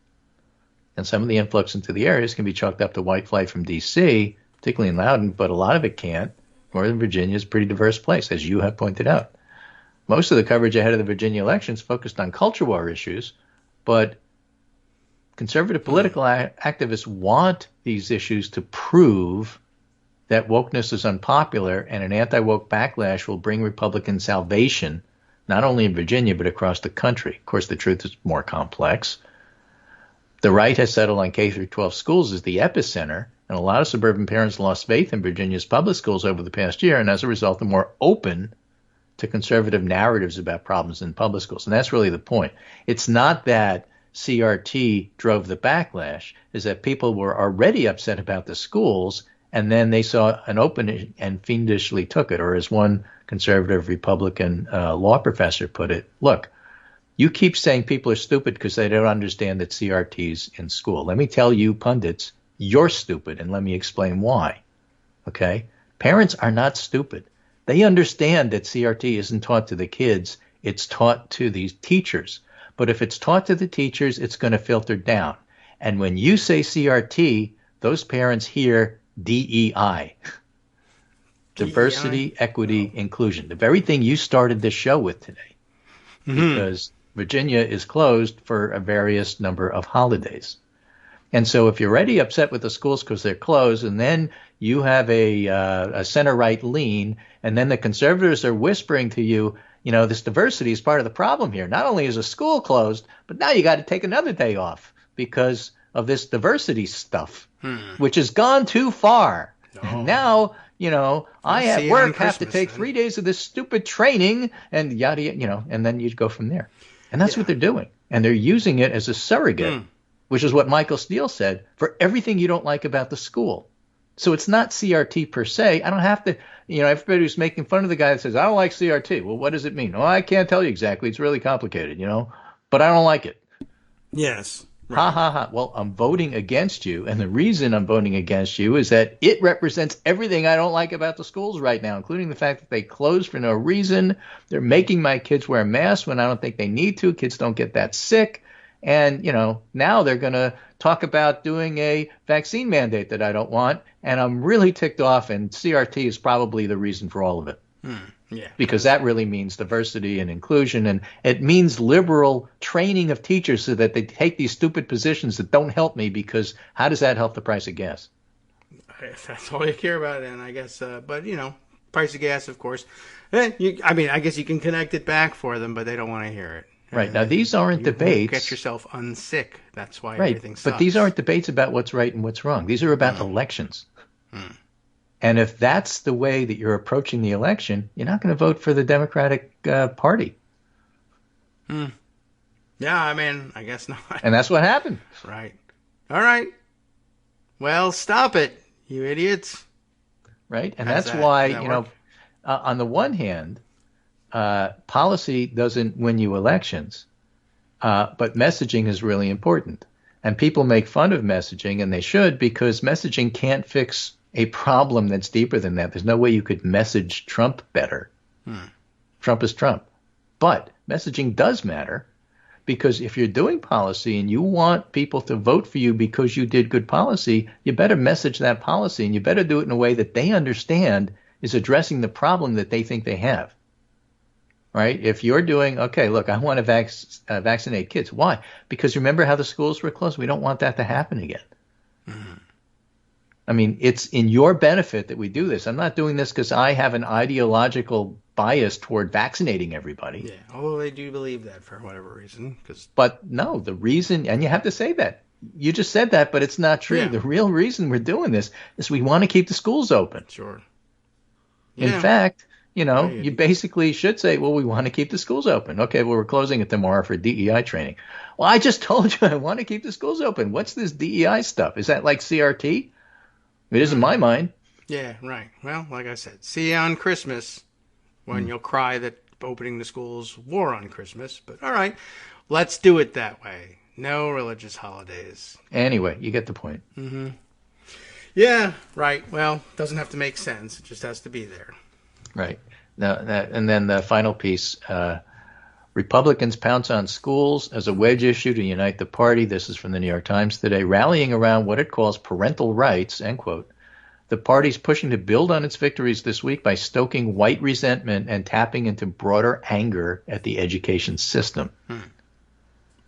and some of the influx into the areas can be chalked up to white flight from D.C., particularly in Loudoun, but a lot of it can't. Northern Virginia is a pretty diverse place, as you have pointed out. Most of the coverage ahead of the Virginia elections focused on culture war issues, but conservative political activists want these issues to prove that wokeness is unpopular, and an anti-woke backlash will bring Republican salvation, not only in Virginia, but across the country. Of course, the truth is more complex. The right has settled on K-12 schools as the epicenter, and a lot of suburban parents lost faith in Virginia's public schools over the past year, and as a result, are more open to conservative narratives about problems in public schools. And that's really the point. It's not that CRT drove the backlash, is that people were already upset about the schools, and then they saw an opening and fiendishly took it. Or as one conservative Republican law professor put it, look, you keep saying people are stupid because they don't understand that CRT's in school. Let me tell you, pundits, you're stupid, and let me explain why. Okay? Parents are not stupid. They understand that CRT isn't taught to the kids, it's taught to these teachers. But if it's taught to the teachers, it's going to filter down. And when you say CRT, those parents hear DEI. Diversity, equity, inclusion. The very thing you started this show with today. Because Virginia is closed for a various number of holidays. And so if you're already upset with the schools because they're closed, and then you have a center-right lean, and then the conservatives are whispering to you, you know, this diversity is part of the problem here. Not only is a school closed, but now you got to take another day off because of this diversity stuff, which has gone too far. And now, I at work have to take 3 days of this stupid training and yada, and then you go from there. And that's what they're doing. And they're using it as a surrogate, which is what Michael Steele said, for everything you don't like about the school. So it's not CRT per se. I don't have to, everybody who's making fun of the guy that says, I don't like CRT. Well, what does it mean? Well, I can't tell you exactly. It's really complicated, but I don't like it.
Yes. Right.
Ha, ha, ha. Well, I'm voting against you. And the reason I'm voting against you is that it represents everything I don't like about the schools right now, including the fact that they close for no reason. They're making my kids wear masks when I don't think they need to. Kids don't get that sick. And, now they're going to talk about doing a vaccine mandate that I don't want. And I'm really ticked off. And CRT is probably the reason for all of it.
Yeah.
Because that really means diversity and inclusion, and it means liberal training of teachers so that they take these stupid positions that don't help me, because how does that help the price of gas?
If that's all you care about, and I guess, but, price of gas, of course. I guess you can connect it back for them, but they don't want to hear it.
Right. Now, these aren't debates.
Get yourself unsick. That's why
right.
everything sucks.
But these aren't debates about what's right and what's wrong. These are about elections. And if that's the way that you're approaching the election, you're not going to vote for the Democratic Party.
Yeah, I guess not.
And that's what happened.
Right. All right. Well, stop it, you idiots.
Right. And that's why, on the one hand, policy doesn't win you elections, but messaging is really important. And people make fun of messaging, and they should, because messaging can't fix a problem that's deeper than that. There's no way you could message Trump better. Trump is Trump. But messaging does matter, because if you're doing policy and you want people to vote for you because you did good policy, you better message that policy, and you better do it in a way that they understand is addressing the problem that they think they have. Right? If you're doing, okay, look, I want to vaccinate kids. Why? Because remember how the schools were closed? We don't want that to happen again. It's in your benefit that we do this. I'm not doing this because I have an ideological bias toward vaccinating everybody.
Yeah, although they do believe that for whatever reason.
But no, the reason, and you have to say that. You just said that, but it's not true. Yeah. The real reason we're doing this is we want to keep the schools open.
Sure.
Yeah. In fact, you basically should say, well, we want to keep the schools open. Okay, well, we're closing it tomorrow for DEI training. Well, I just told you I want to keep the schools open. What's this DEI stuff? Is that like CRT? It is in my mind.
Yeah, right. Well, like I said, see you on Christmas when you'll cry that opening the schools war on Christmas. But all right, let's do it that way. No religious holidays.
Anyway, you get the point.
Yeah, right. Well, doesn't have to make sense. It just has to be there.
Right. Now, and then the final piece, Republicans pounce on schools as a wedge issue to unite the party. This is from the New York Times today. Rallying around what it calls parental rights, end quote. The party's pushing to build on its victories this week by stoking white resentment and tapping into broader anger at the education system.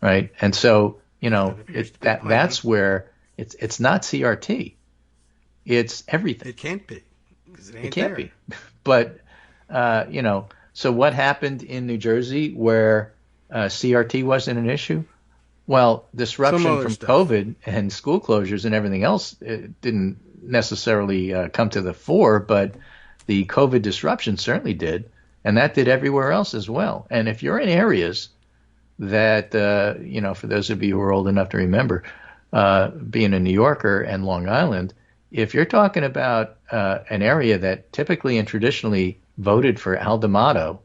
Right? And so, that's where it's not CRT. It's everything.
It can't be. Because
it can't be. But, so what happened in New Jersey where CRT wasn't an issue? Well, disruption from COVID and school closures and everything else didn't necessarily come to the fore, but the COVID disruption certainly did, and that did everywhere else as well. And if you're in areas that, for those of you who are old enough to remember, being a New Yorker and Long Island, if you're talking about an area that typically and traditionally voted for Al D'Amato,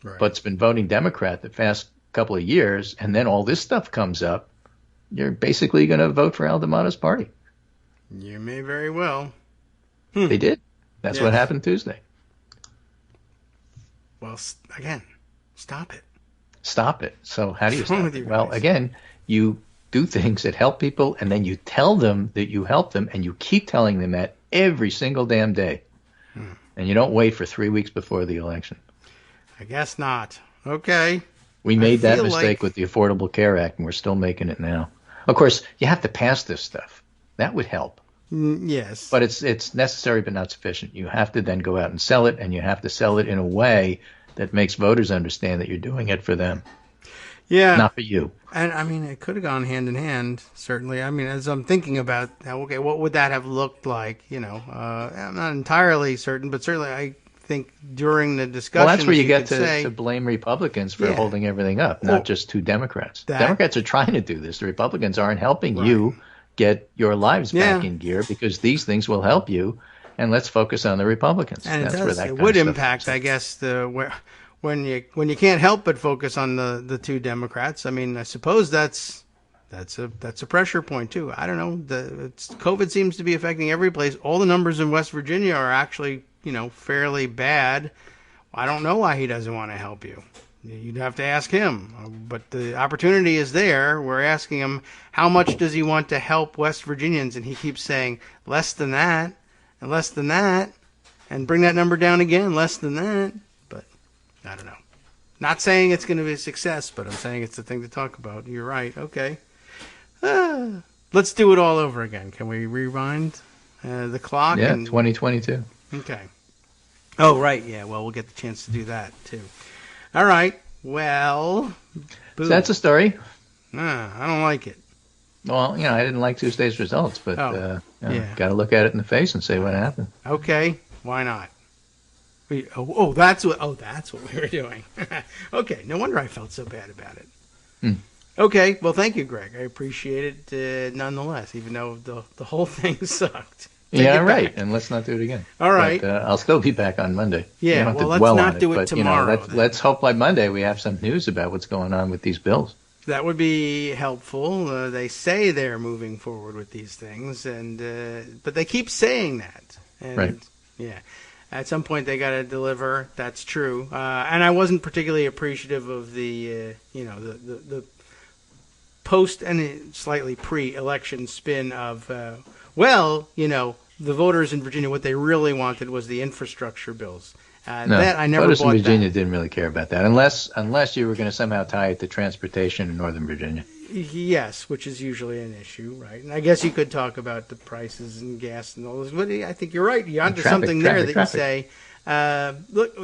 right, but's been voting Democrat the past couple of years, and then all this stuff comes up, you're basically going to vote for Al D'Amato's party.
You may very well.
They did. That's what happened Tuesday.
Well, again, stop it.
Stop it. So how do you stop it? Well,
guys?
Again, you do things that help people, and then you tell them that you help them, and you keep telling them that every single damn day. And you don't wait for 3 weeks before the election.
I guess not. Okay.
We made that mistake with the Affordable Care Act, and we're still making it now. Of course, you have to pass this stuff. That would help.
Yes.
But it's necessary but not sufficient. You have to then go out and sell it, and you have to sell it in a way that makes voters understand that you're doing it for them.
Yeah.
Not for you.
And I mean, it could have gone hand in hand, certainly. I mean, as I'm thinking about, okay, what would that have looked like? I'm not entirely certain, but certainly I think during the discussion,
Well, that's where you get to blame Republicans for holding everything up, not just two Democrats. Democrats are trying to do this. The Republicans aren't helping you get your lives back in gear because these things will help you. And let's focus on the Republicans.
And
that's where that
it would impact, I guess, when you can't help but focus on the two Democrats. I mean, I suppose that's a pressure point too. I don't know. COVID seems to be affecting every place. All the numbers in West Virginia are actually, fairly bad. I don't know why he doesn't want to help you. You'd have to ask him. But the opportunity is there. We're asking him, how much does he want to help West Virginians? And he keeps saying, less than that, and less than that, and bring that number down again, less than that. But I don't know. Not saying it's going to be a success, but I'm saying it's the thing to talk about. You're right. Okay. Let's do it all over again. Can we rewind the clock?
Yeah, 2022.
Okay. Oh, right. Yeah, well, we'll get the chance to do that, too. All right. Well,
so that's a story.
I don't like it.
Well, I didn't like Tuesday's results, but got to look at it in the face and say what happened.
Okay. Why not? That's what we were doing. Okay. No wonder I felt so bad about it. Okay. Well, thank you, Greg. I appreciate it nonetheless, even though the whole thing sucked.
Right. And let's not do it again.
All right.
But, I'll still be back on Monday.
Yeah. Well, let's not do it tomorrow.
Let's hope by Monday we have some news about what's going on with these bills.
That would be helpful. They say they're moving forward with these things, but they keep saying that. And,
right.
Yeah. At some point, they got to deliver. That's true. And I wasn't particularly appreciative of the post and slightly pre-election spin of, the voters in Virginia, what they really wanted was the infrastructure bills. That I never
voters
bought
in Virginia
that.
Didn't really care about that, unless you were going to somehow tie it to transportation in Northern Virginia.
Yes, which is usually an issue, right? And I guess you could talk about the prices and gas and all this, but I think you're right. You're onto something there that you say, look,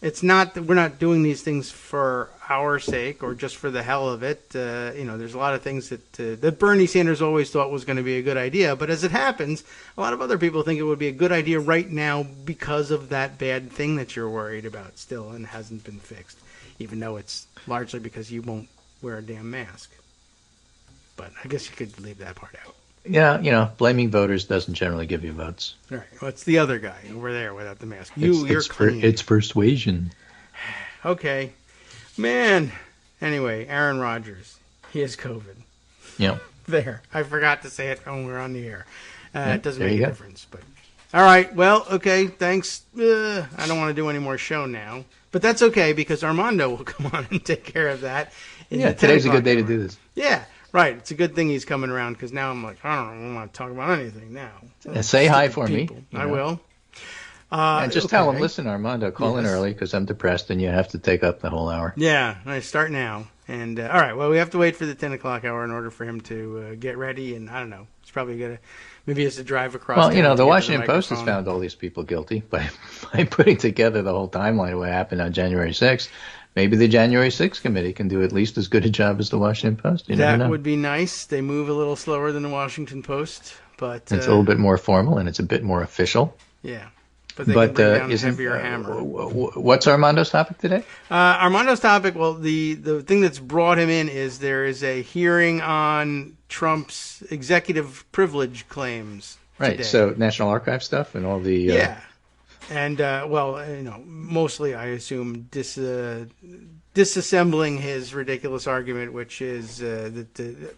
it's not that we're not doing these things for our sake or just for the hell of it. There's a lot of things that Bernie Sanders always thought was going to be a good idea, but as it happens, a lot of other people think it would be a good idea right now because of that bad thing that you're worried about still and hasn't been fixed, even though it's largely because you won't wear a damn mask. But I guess you could leave that part out.
Yeah, blaming voters doesn't generally give you votes.
All right. Well, it's the other guy over there without the mask. You're clean.
It's persuasion.
Okay. Man. Anyway, Aaron Rodgers. He has COVID.
Yeah.
There. I forgot to say it when we were on the air. It doesn't make a difference. But all right. Well, okay. Thanks. I don't want to do any more show now. But that's okay because Armando will come on and take care of that.
Today's a good day to do this.
Yeah. Right. It's a good thing he's coming around because now I'm like, I don't want to talk about anything now.
Say hi for me.
I will.
And just tell him, listen, Armando, call in early because I'm depressed and you have to take up the whole hour.
Yeah. I start now. And all right. Well, we have to wait for the 10 o'clock hour in order for him to get ready. And I don't know. It's probably going to maybe he has to drive across.
Well, the Washington Post has found all these people guilty by putting together the whole timeline of what happened on January 6th. Maybe the January 6th committee can do at least as good a job as the Washington Post.
That would be nice. They move a little slower than the Washington Post, but
it's a little bit more formal and it's a bit more official.
Yeah, but they can bring down a heavier hammer.
What's Armando's topic today?
Armando's topic. Well, the thing that's brought him in is there is a hearing on Trump's executive privilege claims.
Right.
Today.
So National Archive stuff and all the
yeah. And, mostly I assume disassembling his ridiculous argument, which is that the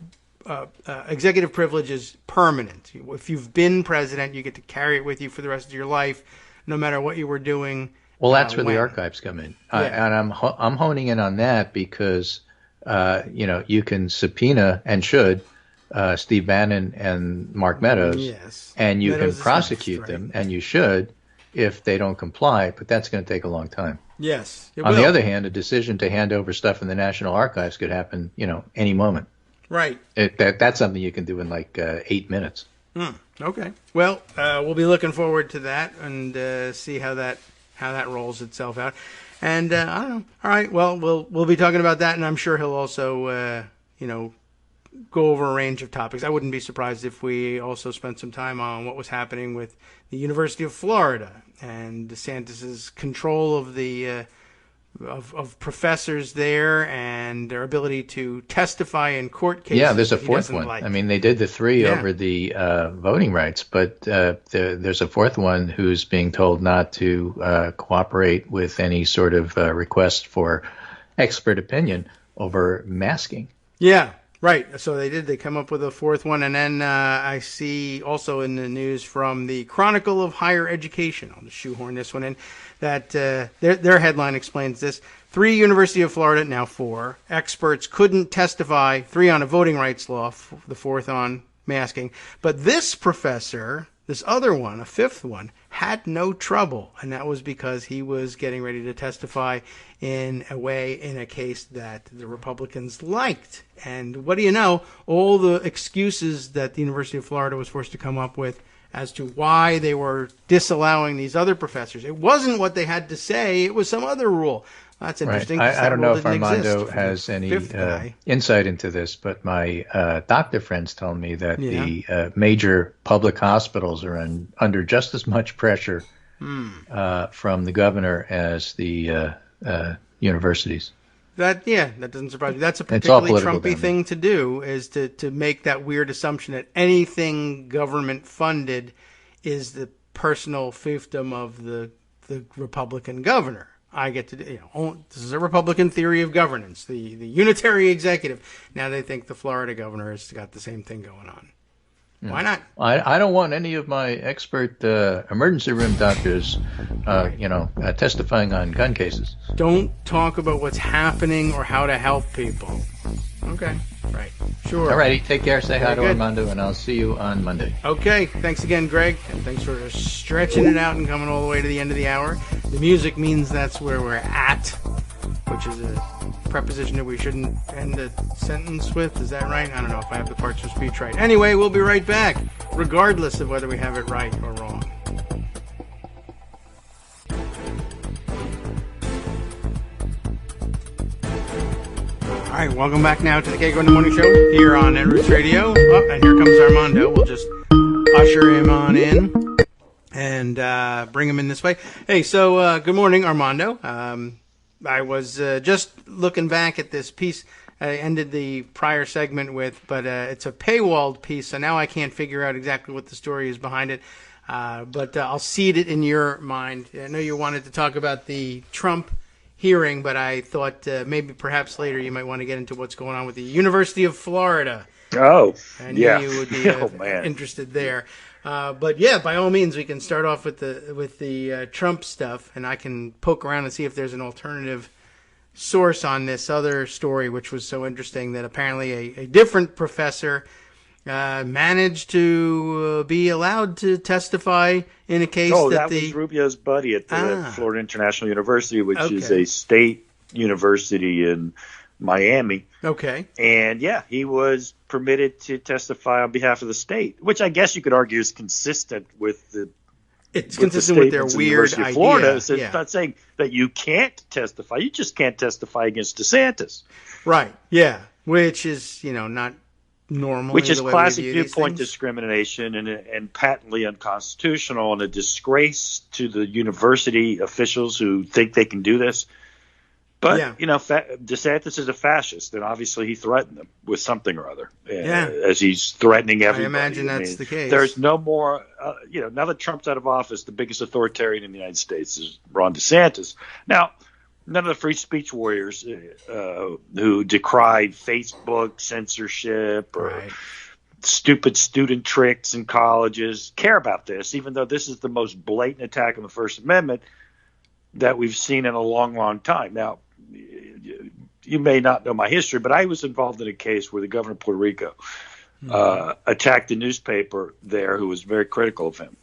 executive privilege is permanent. If you've been president, you get to carry it with you for the rest of your life, no matter what you were doing.
Well, that's where the archives come in. And I'm honing in on that because, you can subpoena and should Steve Bannon and Mark Meadows.
Yes.
And you
Meadows
can prosecute them, and you should, if they don't comply, but that's going to take a long time.
Yes.
On the other hand, a decision to hand over stuff in the National Archives could happen, any moment.
Right.
That's something you can do in 8 minutes.
Okay. Well, we'll be looking forward to that and see how that rolls itself out. And I don't know. All right, well, we'll be talking about that, and I'm sure he'll also, go over a range of topics. I wouldn't be surprised if we also spent some time on what was happening with the University of Florida and DeSantis's control of the of professors there and their ability to testify in court cases.
Yeah, there's a fourth one.
Like.
I mean, they did the three over the voting rights, but there's a fourth one who's being told not to cooperate with any sort of request for expert opinion over masking.
Yeah. Right. So they come up with a fourth one. And then I see also in the news from the Chronicle of Higher Education, I'll just shoehorn this one in, that their headline explains this. 3 University of Florida, now 4, experts couldn't testify, 3 on a voting rights law, the 4th on masking. But this professor, this other one, a 5th one, had no trouble. And that was because he was getting ready to testify in a case that the Republicans liked. And what do you know? All the excuses that the University of Florida was forced to come up with as to why they were disallowing these other professors. It wasn't what they had to say. It was some other rule. That's interesting.
Right. I don't know if Armando has any insight into this, but my doctor friends tell me that the major public hospitals are under just as much pressure from the governor as the universities. That
doesn't surprise me. That's a particularly Trumpy thing to do, is to make that weird assumption that anything government funded is the personal fiefdom of the Republican governor. I get to, this is a Republican theory of governance, the unitary executive. Now they think the Florida governor has got the same thing going on. Why not?
I don't want any of my expert emergency room doctors, testifying on gun cases.
Don't talk about what's happening or how to help people. Okay, right, sure.
All righty, take care. Say hi to Armando, and I'll see you on Monday.
Okay, thanks again, Greg, and thanks for stretching it out and coming all the way to the end of the hour. The music means that's where we're at, which is a preposition that we shouldn't end a sentence with. Is that right? I don't know if I have the parts of speech right. Anyway, we'll be right back, regardless of whether we have it right or wrong. All right, welcome back now to the Kagro in the Morning Show here on Roots Radio. Oh, and here comes Armando. We'll just usher him on in and bring him in this way. Hey, so good morning, Armando. I was just looking back at this piece I ended the prior segment with, but it's a paywalled piece, so now I can't figure out exactly what the story is behind it. But I'll seed it in your mind. I know you wanted to talk about the Trump hearing, but I thought maybe perhaps later you might want to get into what's going on with the University of Florida.
Oh,
I knew you would be interested there. But yeah, by all means, we can start off with the Trump stuff, and I can poke around and see if there's an alternative source on this other story, which was so interesting that apparently a different professor managed to be allowed to testify in a case
that was Rubio's buddy at the Florida International University, which is a state university in Miami.
Okay.
And he was permitted to testify on behalf of the state, which I guess you could argue is consistent with the.
It's consistent with their weird idea.
Florida. So it's not saying that you can't testify. You just can't testify against DeSantis.
Right. Yeah. Which is, not normal.
Which is classic viewpoint discrimination and patently unconstitutional and a disgrace to the university officials who think they can do this. But, DeSantis is a fascist, and obviously he threatened them with something or other, as he's threatening everybody.
I imagine that's the case.
There's no more, now that Trump's out of office, the biggest authoritarian in the United States is Ron DeSantis. Now, none of the free speech warriors who decried Facebook censorship or stupid student tricks in colleges care about this, even though this is the most blatant attack on the First Amendment that we've seen in a long, long time. Now, you may not know my history, but I was involved in a case where the governor of Puerto Rico attacked a newspaper there who was very critical of him.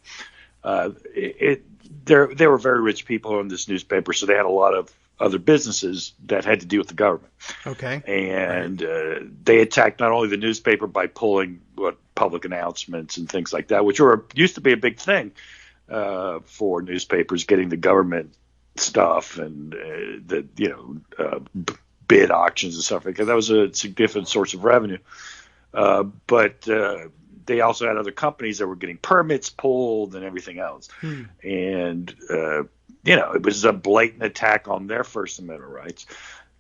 There were very rich people in this newspaper, so they had a lot of other businesses that had to do with the government.
Okay.
And they attacked not only the newspaper by pulling public announcements and things like that, which used to be a big thing for newspapers, getting the government stuff and bid auctions and stuff like that. That was a significant source of revenue. But they also had other companies that were getting permits pulled and everything else. And, it was a blatant attack on their First Amendment rights.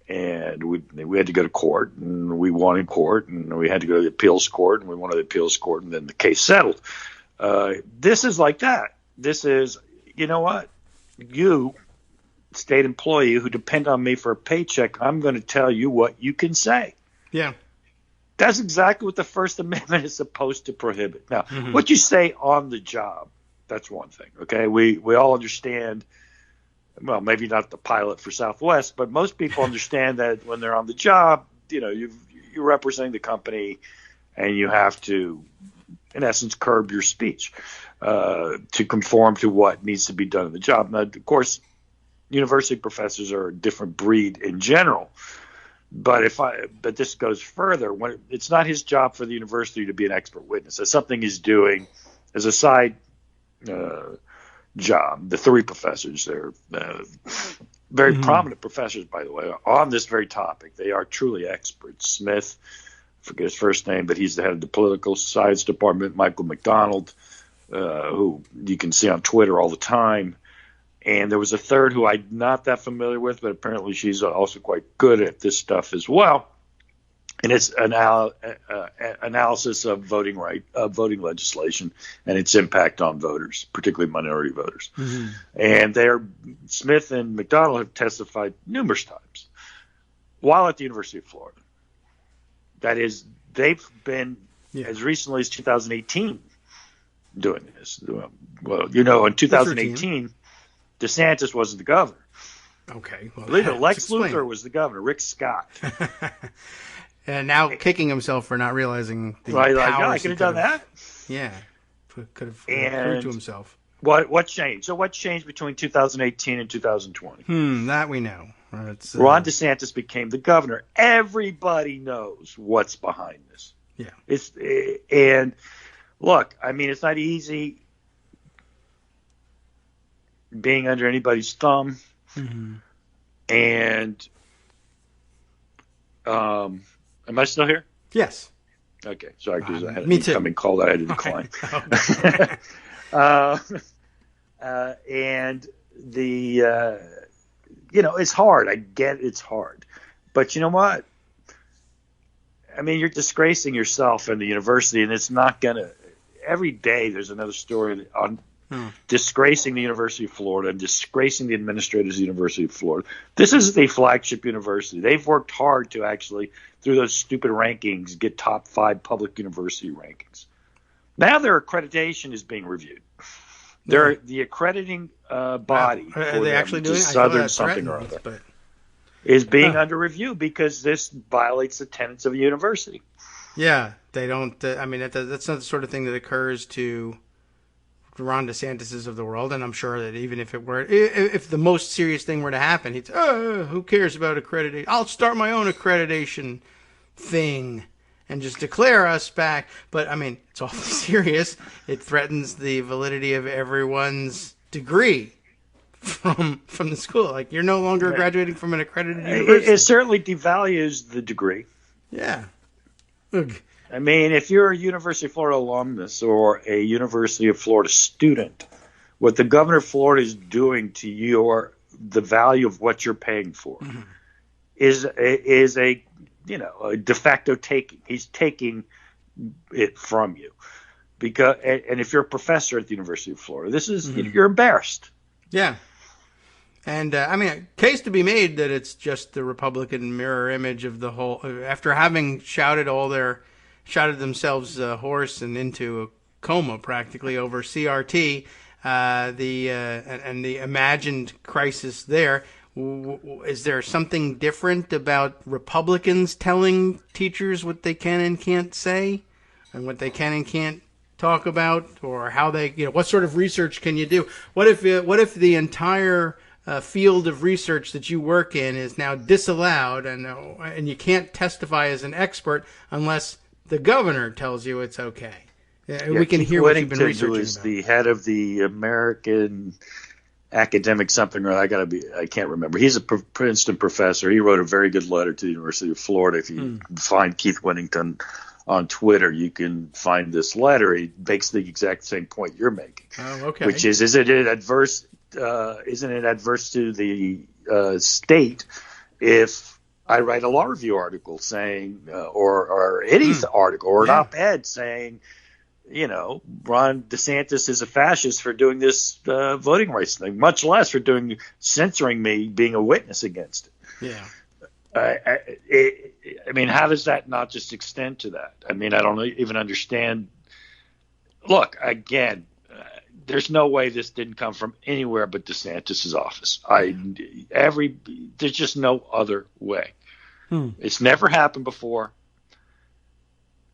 And we had to go to court, and we won in court, and we had to go to the appeals court, and we won at the appeals court, and then the case settled. This is like that. This is, you know what? You, state employee who depend on me for a paycheck, I'm going to tell you what you can say.
Yeah.
That's exactly what the First Amendment is supposed to prohibit. Now, what you say on the job, that's one thing, okay? We all understand, well, maybe not the pilot for Southwest, but most people understand that when they're on the job, you're representing the company, and you have to, in essence, curb your speech to conform to what needs to be done in the job. Now, of course, university professors are a different breed in general. But this goes further. When it's not his job for the university to be an expert witness. That's something he's doing as a side job. The three professors, they're very prominent professors, by the way, on this very topic. They are truly experts. Smith, I forget his first name, but he's the head of the political science department. Michael McDonald, who you can see on Twitter all the time. And there was a third who I'm not that familiar with, but apparently she's also quite good at this stuff as well. And it's analysis of voting legislation and its impact on voters, particularly minority voters. And Smith and McDonald have testified numerous times while at the University of Florida. That is, they've been as recently as 2018 doing this. Well, in 2018. DeSantis wasn't the governor.
Okay. Well,
believe it, Lex Luthor was the governor, Rick Scott.
And now kicking himself for not realizing the
powers.
I
could have done that.
Yeah. Could have proved to himself.
What changed? So what changed between 2018 and 2020?
That we know.
Ron DeSantis became the governor. Everybody knows what's behind this.
Yeah.
And look, I mean, it's not easy being under anybody's thumb. And am I still here?
Yes.
Okay. Sorry, because I had an
me too.
incoming call that I had to decline. And it's hard. I get it's hard. But you know what? I mean, you're disgracing yourself and the university, and it's not going to – every day there's another story on – disgracing the University of Florida and disgracing the administrators of the University of Florida. This is the flagship university. They've worked hard to actually, through those stupid rankings, get top 5 public university rankings. Now their accreditation is being reviewed. They're the accrediting body
are they actually doing
Southern something or other is being under review because this violates the tenets of the university.
Yeah, they don't. That's not the sort of thing that occurs to Ron DeSantis of the world, and I'm sure that even if the most serious thing were to happen, he'd say, who cares about accreditation? I'll start my own accreditation thing and just declare us back. But, I mean, it's awfully serious. It threatens the validity of everyone's degree from the school. Like, you're no longer graduating from an accredited university.
It certainly devalues the degree.
Yeah. Ugh.
I mean, if you're a University of Florida alumnus or a University of Florida student, what the governor of Florida is doing to the value of what you're paying for is a de facto taking. He's taking it from you and if you're a professor at the University of Florida, this is you're embarrassed. Yeah.
And, case to be made that it's just the Republican mirror image of the whole, after having shouted themselves hoarse and into a coma practically over CRT, and the imagined crisis there. Is there something different about Republicans telling teachers what they can and can't say, and what they can and can't talk about, or how they, what sort of research can you do? What if the entire field of research that you work in is now disallowed, and you can't testify as an expert unless the governor tells you it's okay? We can hear what you've been researching
who is
about.
The head of the American academic something, or I can't remember. He's a Princeton professor. He wrote a very good letter to the University of Florida. If you find Keith Whittington on Twitter, you can find this letter. He makes the exact same point you're making.
Oh, okay.
Which is, isn't it adverse to the state if I write a law review article saying, or any article or an op-ed saying, Ron DeSantis is a fascist for doing this voting rights thing, much less for censoring me being a witness against it.
Yeah.
I mean, how does that not just extend to that? I mean, I don't even understand. Look, again, there's no way this didn't come from anywhere but DeSantis' office. There's just no other way. It's never happened before.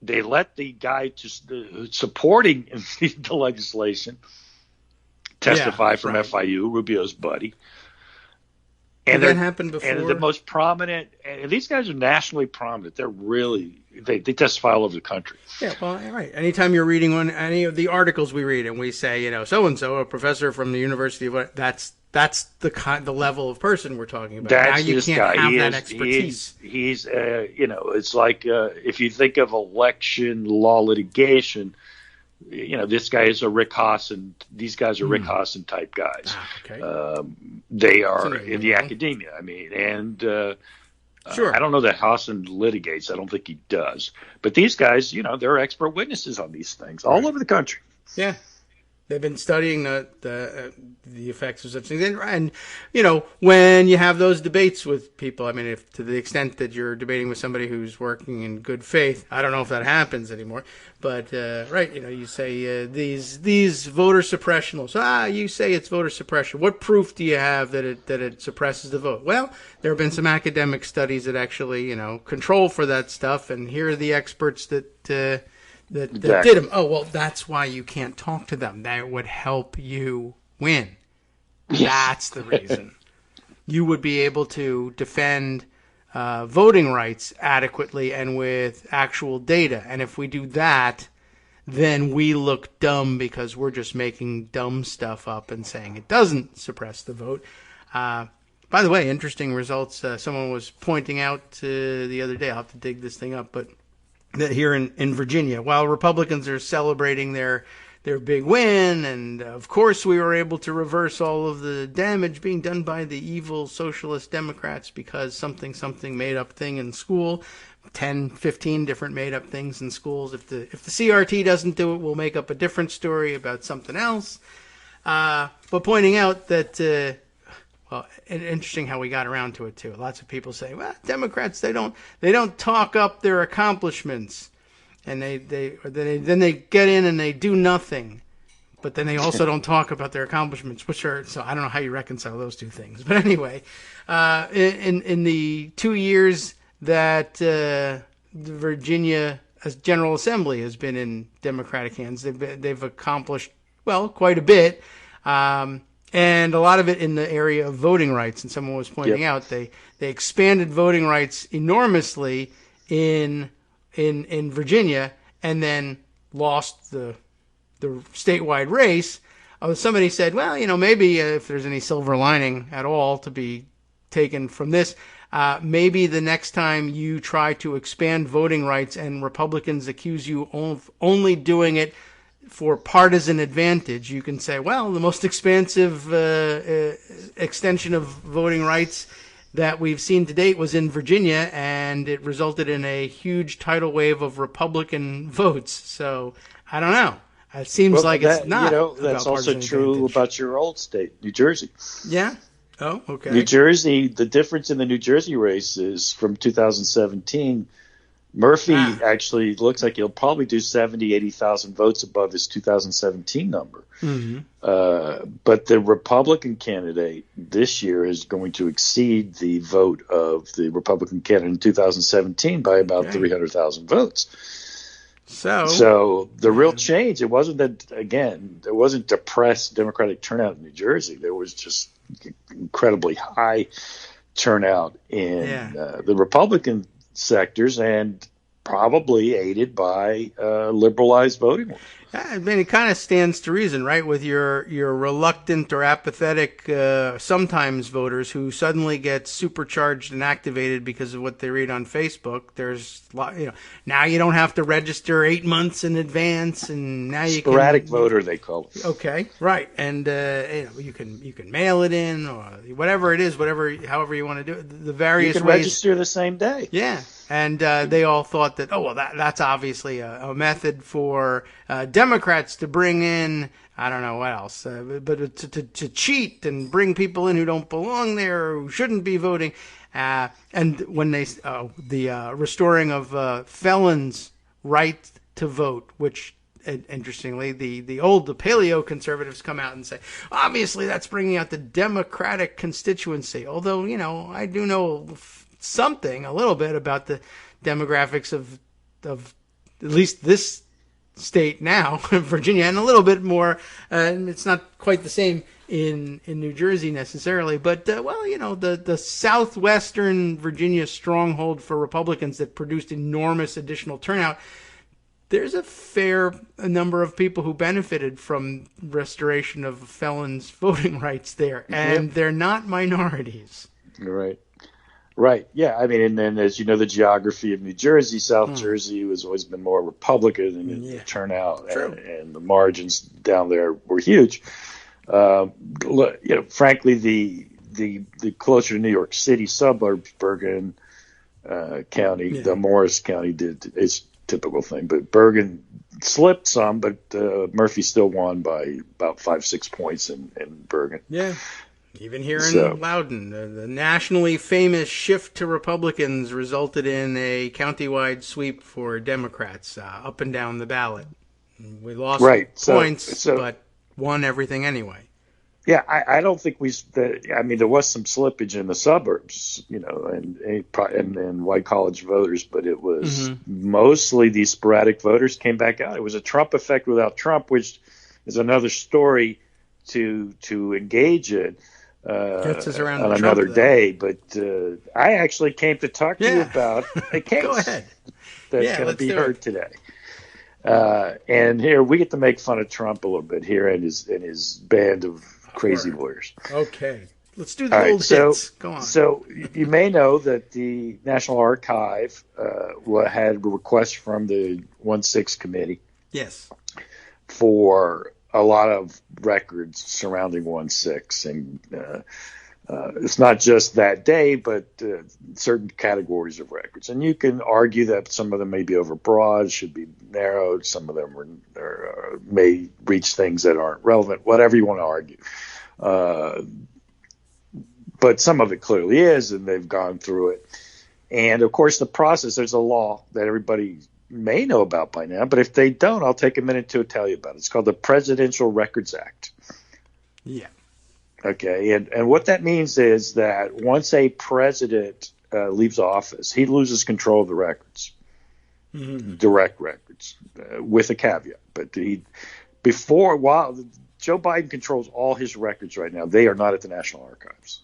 They let the guy supporting the legislation testify from FIU, Rubio's buddy. And
that happened before.
And the most prominent, and these guys are nationally prominent. They're really, they testify all over the country.
Yeah, well, right. Anytime you're reading any of the articles we read and we say, so-and-so, a professor from the University of, that's the level of person we're talking about.
That's
now you
this
can't
guy.
have that expertise.
He's it's like if you think of election law litigation, this guy is a Rick Hasen. These guys are Rick Hasen type guys.
Okay.
They are in the academia. I mean, and
sure.
I don't know that Hasen litigates. I don't think he does. But these guys, they're expert witnesses on these things all over the country.
Yeah. They've been studying the effects of such things, and when you have those debates with people, I mean, if to the extent that you're debating with somebody who's working in good faith, I don't know if that happens anymore, but right, you say these voter suppression laws. You say it's voter suppression. What proof do you have that it suppresses the vote? Well, there have been some academic studies that actually control for that stuff, and here are the experts that did them. Oh, well, that's why you can't talk to them. That would help you win. That's the reason. You would be able to defend voting rights adequately and with actual data. And if we do that, then we look dumb because we're just making dumb stuff up and saying it doesn't suppress the vote. By the way, interesting results. Someone was pointing out the other day. I'll have to dig this thing up, but that here in Virginia, while Republicans are celebrating their big win, and of course we were able to reverse all of the damage being done by the evil socialist Democrats because something made up thing in school, 10, 15 different made up things in schools. If the CRT doesn't do it, we'll make up a different story about something else. But pointing out that well, interesting how we got around to it too. Lots of people say, "Well, Democrats they don't talk up their accomplishments, and then they get in and they do nothing, but then they also don't talk about their accomplishments, which are so I don't know how you reconcile those two things. But anyway, in the 2 years that the Virginia General Assembly has been in Democratic hands, they've accomplished quite a bit. And a lot of it in the area of voting rights. And someone was pointing out they expanded voting rights enormously in Virginia and then lost the statewide race. Somebody said, well, maybe if there's any silver lining at all to be taken from this, maybe the next time you try to expand voting rights and Republicans accuse you of only doing it for partisan advantage, you can say, well, the most expansive extension of voting rights that we've seen to date was in Virginia, and it resulted in a huge tidal wave of Republican votes. So I don't know. It seems like it's not.
That's also true about your old state, New Jersey.
Yeah. Oh, okay.
New Jersey, the difference in the New Jersey race is from 2017. Murphy actually looks like he'll probably do 70, 80,000 votes above his 2017 number. Mm-hmm. But the Republican candidate this year is going to exceed the vote of the Republican candidate in 2017 by about 300,000 votes. So the real change, it wasn't that, again, there wasn't depressed Democratic turnout in New Jersey. There was just incredibly high turnout in the Republican sectors, and probably aided by liberalized voting.
I mean, it kind of stands to reason, right? With your reluctant or apathetic sometimes voters who suddenly get supercharged and activated because of what they read on Facebook. There's, now you don't have to register 8 months in advance, and now you
sporadic voter, they call it.
Okay, right, and you can mail it in or whatever it is, however you want to do it. The various
you can
ways.
Register the same day.
Yeah. And they all thought that, that's obviously a method for Democrats to bring in, I don't know what else, but to cheat and bring people in who don't belong there, who shouldn't be voting. And when the restoring of felons' right to vote, which interestingly, the paleo conservatives come out and say, obviously that's bringing out the Democratic constituency. Although, I do know something a little bit about the demographics of at least this state now, Virginia, and a little bit more. And it's not quite the same in New Jersey necessarily, but the southwestern Virginia stronghold for Republicans that produced enormous additional turnout. There's a fair number of people who benefited from restoration of felons' voting rights there, and they're not minorities.
Right. Yeah. I mean, and then as you know, the geography of New Jersey, South Jersey has always been more Republican, and the turnout and the margins down there were huge. Frankly, the closer to New York City suburbs, Bergen County, the Morris County did its typical thing, but Bergen slipped some, but Murphy still won by about 5-6 points in Bergen.
Yeah. Even here in Loudoun, the nationally famous shift to Republicans resulted in a countywide sweep for Democrats up and down the ballot. We lost points, but won everything anyway.
Yeah, I don't think there was some slippage in the suburbs, and white college voters, but it was mostly these sporadic voters came back out. It was a Trump effect without Trump, which is another story to engage in.
Gets us around
on another day, but I actually came to talk to you about a case that's going to be heard today. And here we get to make fun of Trump a little bit here and his band of crazy lawyers.
Okay, let's do the old hits. Go on.
So you may know that the National Archive had a request from the 1-6 committee.
Yes.
For a lot of records surrounding 1-6, and it's not just that day, but certain categories of records. And you can argue that some of them may be overbroad, should be narrowed. Some of them may reach things that aren't relevant. Whatever you want to argue, but some of it clearly is, and they've gone through it. And of course, the process. There's a law that everybody may know about by now, but if they don't, I'll take a minute to tell you about it. It's called the Presidential Records Act.
Yeah.
Okay, and what that means is that once a president leaves office, he loses control of the records, direct records, with a caveat. But while Joe Biden controls all his records right now, they are not at the National Archives.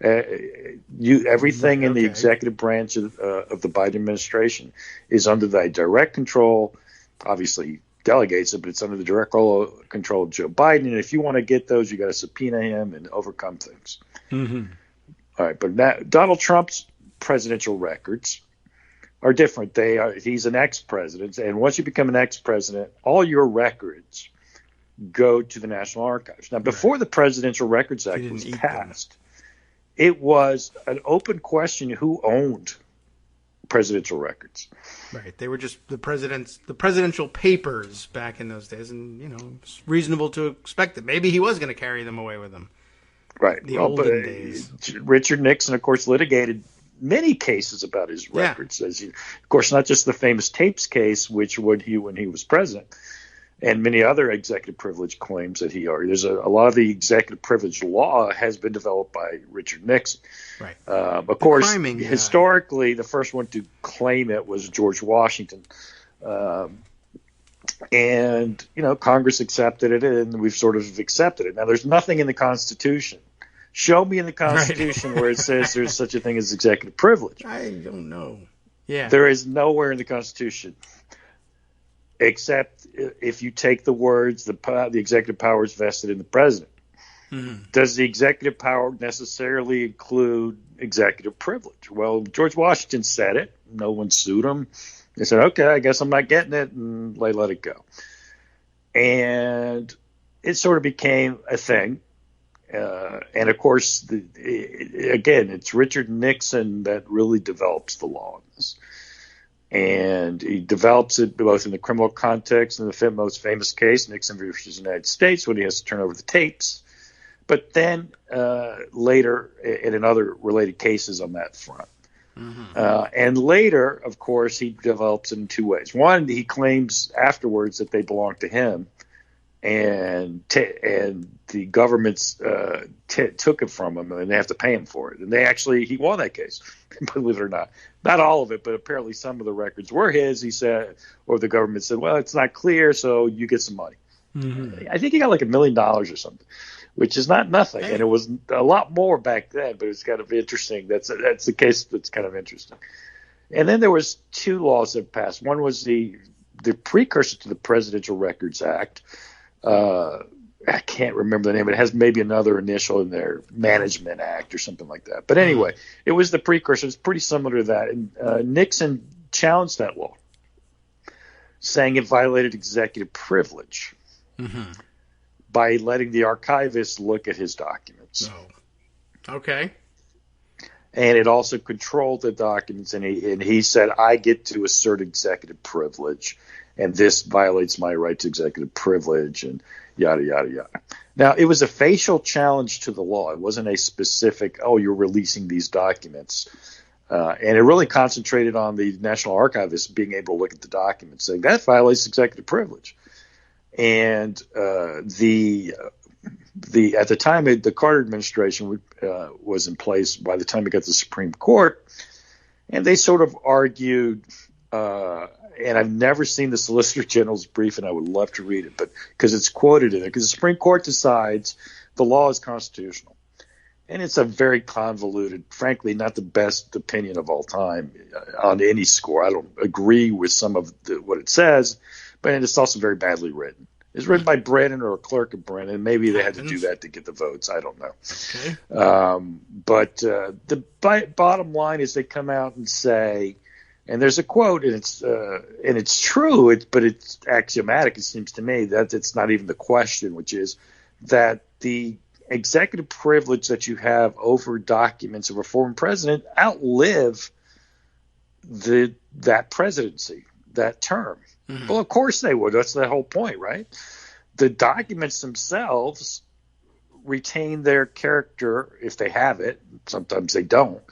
Everything in the executive branch of the Biden administration is under the direct control. Obviously, delegates it, but it's under the direct control of Joe Biden. And if you want to get those, you got to subpoena him and overcome things. All right, but now, Donald Trump's presidential records are different. He's an ex-president, and once you become an ex-president, all your records go to the National Archives. Now, before the Presidential Records Act was passed, it was an open question who owned presidential records.
Right. They were just the presidential papers back in those days, and it's reasonable to expect that maybe he was going to carry them away with him.
Right.
The olden days.
Richard Nixon, of course, litigated many cases about his records. Of course, not just the famous tapes case, which when he was president, and many other executive privilege claims that he argued. There's a lot of the executive privilege law has been developed by Richard Nixon.
Right.
Of course, historically, the first one to claim it was George Washington. And, Congress accepted it, and we've sort of accepted it. Now, there's nothing in the Constitution. Show me in the Constitution where it says there's such a thing as executive privilege.
I don't know. Yeah.
There is nowhere in the Constitution except if you take the words, the executive power is vested in the president. Mm-hmm. Does the executive power necessarily include executive privilege? Well, George Washington said it. No one sued him. They said, okay, I guess I'm not getting it, and they let it go. And it sort of became a thing. And, of course, again, it's Richard Nixon that really develops the law in this. And he develops it both in the criminal context and the most famous case, Nixon versus the United States, when he has to turn over the tapes. But then later, and in other related cases on that front. Mm-hmm. And later, of course, he develops it in two ways. One, he claims afterwards that they belong to him, and the governments took it from him, and they have to pay him for it. And he won that case, believe it or not. Not all of it, but apparently some of the records were his. He said, or the government said, well, it's not clear, so you get some money. Mm-hmm. I think he got like $1 million or something, which is not nothing. And it was a lot more back then, but it's kind of interesting. That's the case that's kind of interesting. And then there was two laws that passed. One was the precursor to the Presidential Records Act. I can't remember the name. It has maybe another initial in there, Management Act or something like that. But anyway, it was the precursor. It's pretty similar to that. And Nixon challenged that law, saying it violated executive privilege. Mm-hmm. By letting the archivist look at his documents.
Oh. Okay.
And it also controlled the documents, and he said, I get to assert executive privilege, and this violates my right to executive privilege, and yada, yada, yada. Now, it was a facial challenge to the law. It wasn't a specific, you're releasing these documents. And it really concentrated on the National Archivist being able to look at the documents, saying that violates executive privilege. And at the time the Carter administration was in place by the time it got to the Supreme Court, and they sort of argued, and I've never seen the Solicitor General's brief, and I would love to read it, but because it's quoted in it, because the Supreme Court decides the law is constitutional. And it's a very convoluted, frankly, not the best opinion of all time on any score. I don't agree with some of what it says, but it's also very badly written. It's written by Brennan or a clerk of Brennan. Maybe they had to do that to get the votes. I don't know. Okay. But the bottom line is they come out and say, and there's a quote, and it's true, but it's axiomatic, it seems to me, that it's not even the question, which is that the executive privilege that you have over documents of a former president outlive that presidency, that term. Mm-hmm. Well, of course they would. That's the whole point, right? The documents themselves retain their character if they have it. Sometimes they don't.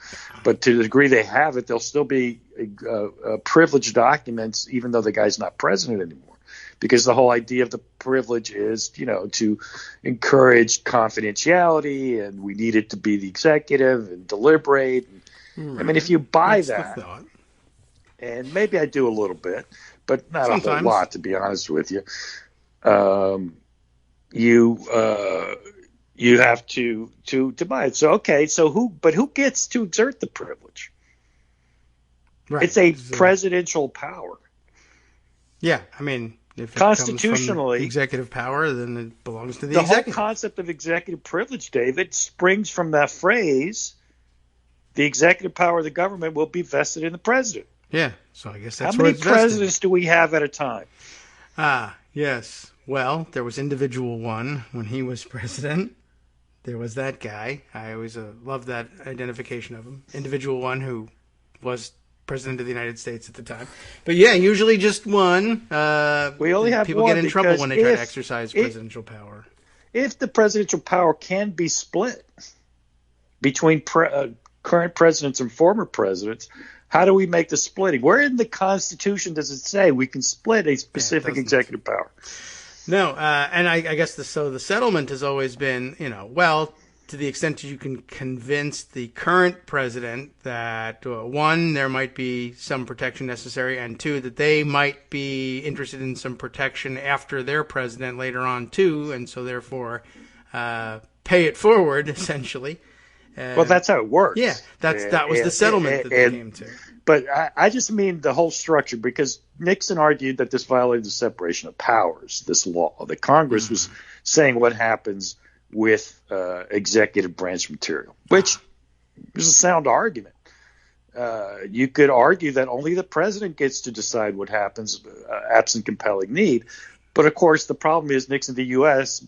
But to the degree they have it, they'll still be privileged documents even though the guy's not president anymore. Because the whole idea of the privilege is, to encourage confidentiality, and we need it to be the executive and deliberate. Right. I mean, if you buy that, and maybe I do a little bit, but not sometimes. A whole lot, to be honest with you. You have to buy it. So okay, who gets to exert the privilege? Right. It's a presidential power.
Yeah, I mean, if it
constitutionally
comes from executive power, then it belongs to the executive.
The whole concept of executive privilege, David, springs from that phrase: the executive power of the government will be vested in the president.
Yeah, so I guess that's
how many presidents do we have at a time?
Yes. Well, there was Individual One when he was president. There was that guy. I always loved that identification of him. Individual One, who was president of the United States at the time. But yeah, usually just one.
We only have
people
one
get in trouble when they try to exercise presidential power.
If the presidential power can be split between current presidents and former presidents, how do we make the splitting? Where in the Constitution does it say we can split a specific executive power?
No, and I guess the settlement has always been, well, to the extent that you can convince the current president that, one, there might be some protection necessary, and two, that they might be interested in some protection after their president later on too, and so therefore pay it forward, essentially.
Well, that's how it works.
Yeah, that was the settlement that they came to.
But I just mean the whole structure, because Nixon argued that this violated the separation of powers, this law, that Congress was saying what happens with executive branch material, which is a sound argument. You could argue that only the president gets to decide what happens absent compelling need. But, of course, the problem is Nixon, the U.S.,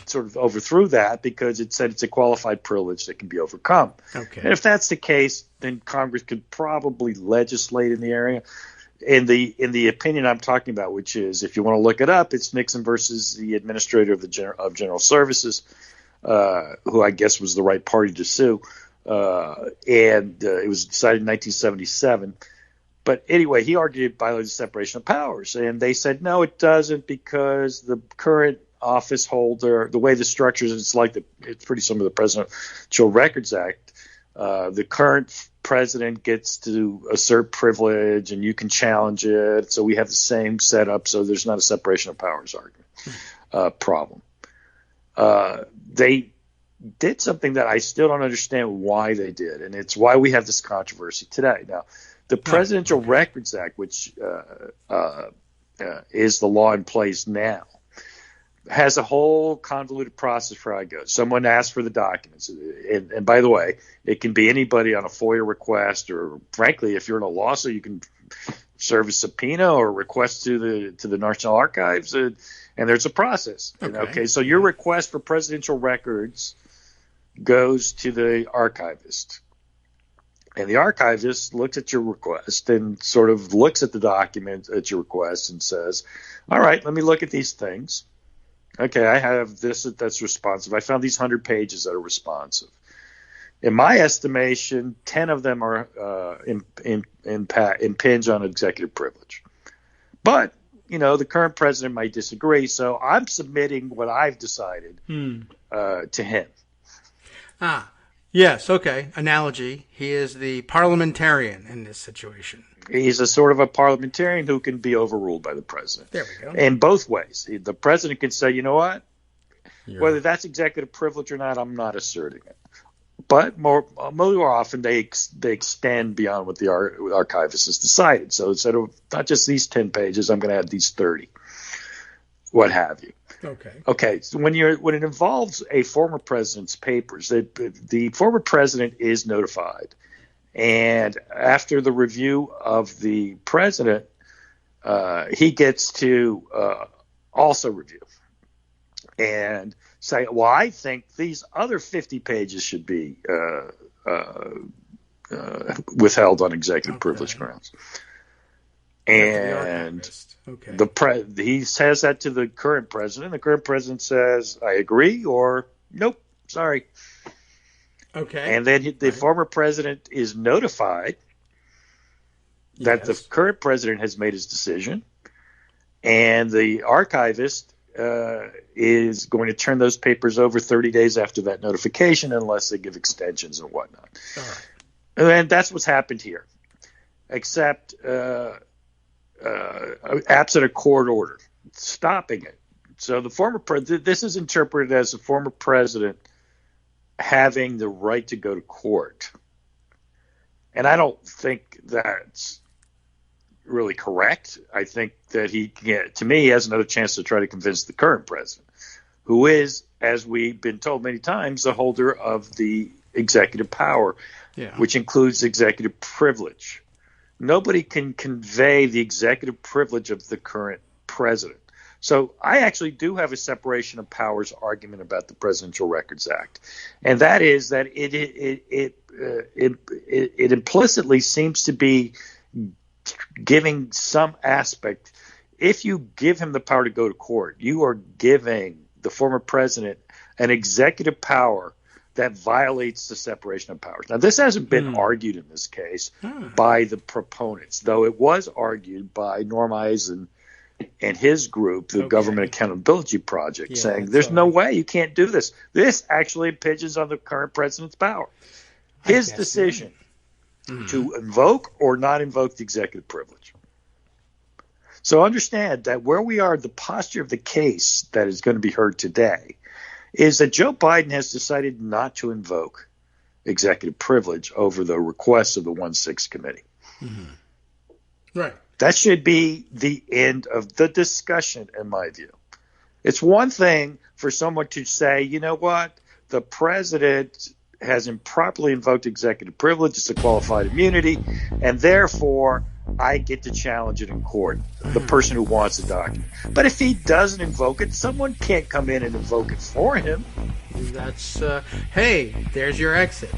sort of overthrew that because it said it's a qualified privilege that can be overcome.
Okay.
And if that's the case, then Congress could probably legislate in the area. In the opinion I'm talking about, which is, if you want to look it up, it's Nixon versus the administrator of General Services, who I guess was the right party to sue. And it was decided in 1977. But anyway, he argued it violated the separation of powers. And they said, no, it doesn't, because the current office holder, the way the structure is, it's pretty similar to the Presidential Records Act. The current president gets to assert privilege, and you can challenge it. So we have the same setup. So there's not a separation of powers argument problem. They did something that I still don't understand why they did, and it's why we have this controversy today. Now, the Presidential Records Act, which is the law in place now, has a whole convoluted process for how it goes. Someone asks for the documents, and by the way, it can be anybody on a FOIA request, or frankly, if you're in a lawsuit, you can serve a subpoena or request to the National Archives, and there's a process. Okay, so your request for presidential records goes to the archivist. And the archivist looks at your request and sort of looks at the document at your request and says, all right, let me look at these things. Okay, I have this that's responsive. I found these 100 pages that are responsive. In my estimation, 10 of them are impinge on executive privilege. But, the current president might disagree, so I'm submitting what I've decided to him.
Yes, okay. Analogy. He is the parliamentarian in this situation.
He's a sort of a parliamentarian who can be overruled by the president.
There we go.
In both ways. The president can say, you know what? Whether that's executive privilege or not, I'm not asserting it. But more often, they extend beyond what the archivist has decided. So instead of not just these 10 pages, I'm going to add these 30, what have you. Okay. So when it involves a former president's papers, the former president is notified, and after the review of the president, he gets to also review and say, "Well, I think these other 50 pages should be withheld on executive privilege grounds." And he says that to the current president. The current president says, I agree, or nope, sorry.
Okay.
And then the former president is notified that the current president has made his decision, and the archivist is going to turn those papers over 30 days after that notification, unless they give extensions and whatnot.
All right.
And that's what's happened here, except absent a court order stopping it. So the former this is interpreted as the former president having the right to go to court. And I don't think that's really correct. I think that he has another chance to try to convince the current president, who is, as we've been told many times, the holder of the executive power, which includes executive privilege. Nobody can convey the executive privilege of the current president. So I actually do have a separation of powers argument about the Presidential Records Act, and that is that it implicitly seems to be giving some aspect. If you give him the power to go to court, you are giving the former president an executive power that violates the separation of powers. Now, this hasn't been argued in this case by the proponents, though it was argued by Norm Eisen and his group, the Government Accountability Project, saying there's no way you can't do this. This actually impinges on the current president's power. His decision to invoke or not invoke the executive privilege. So understand that where we are, the posture of the case that is going to be heard today is that Joe Biden has decided not to invoke executive privilege over the requests of the 1-6 committee.
Right.
That should be the end of the discussion, in my view. It's one thing for someone to say, you know what, the president has improperly invoked executive privilege, it's a qualified immunity, and therefore I get to challenge it in court, the person who wants the document. But if he doesn't invoke it, someone can't come in and invoke it for him.
That's, hey, there's your exit.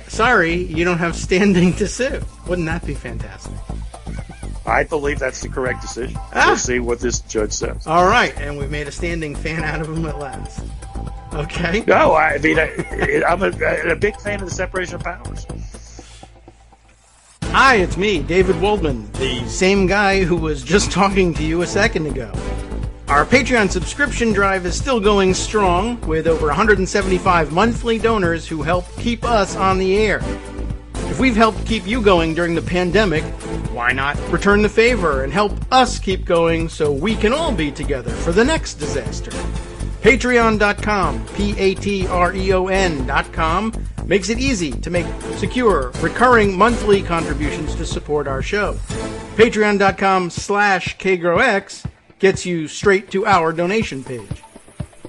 Sorry, you don't have standing to sue. Wouldn't that be fantastic?
I believe that's the correct decision. We'll see what this judge says.
All right, and we've made a standing fan out of him at last. Okay.
No, I mean, I'm a big fan of the separation of powers.
Hi, it's me, David Waldman, the same guy who was just talking to you a second ago. Our Patreon subscription drive is still going strong, with over 175 monthly donors who help keep us on the air. If we've helped keep you going during the pandemic, why not return the favor and help us keep going so we can all be together for the next disaster? Patreon.com, Patreon.com, makes it easy to make secure, recurring monthly contributions to support our show. Patreon.com/KagroX gets you straight to our donation page.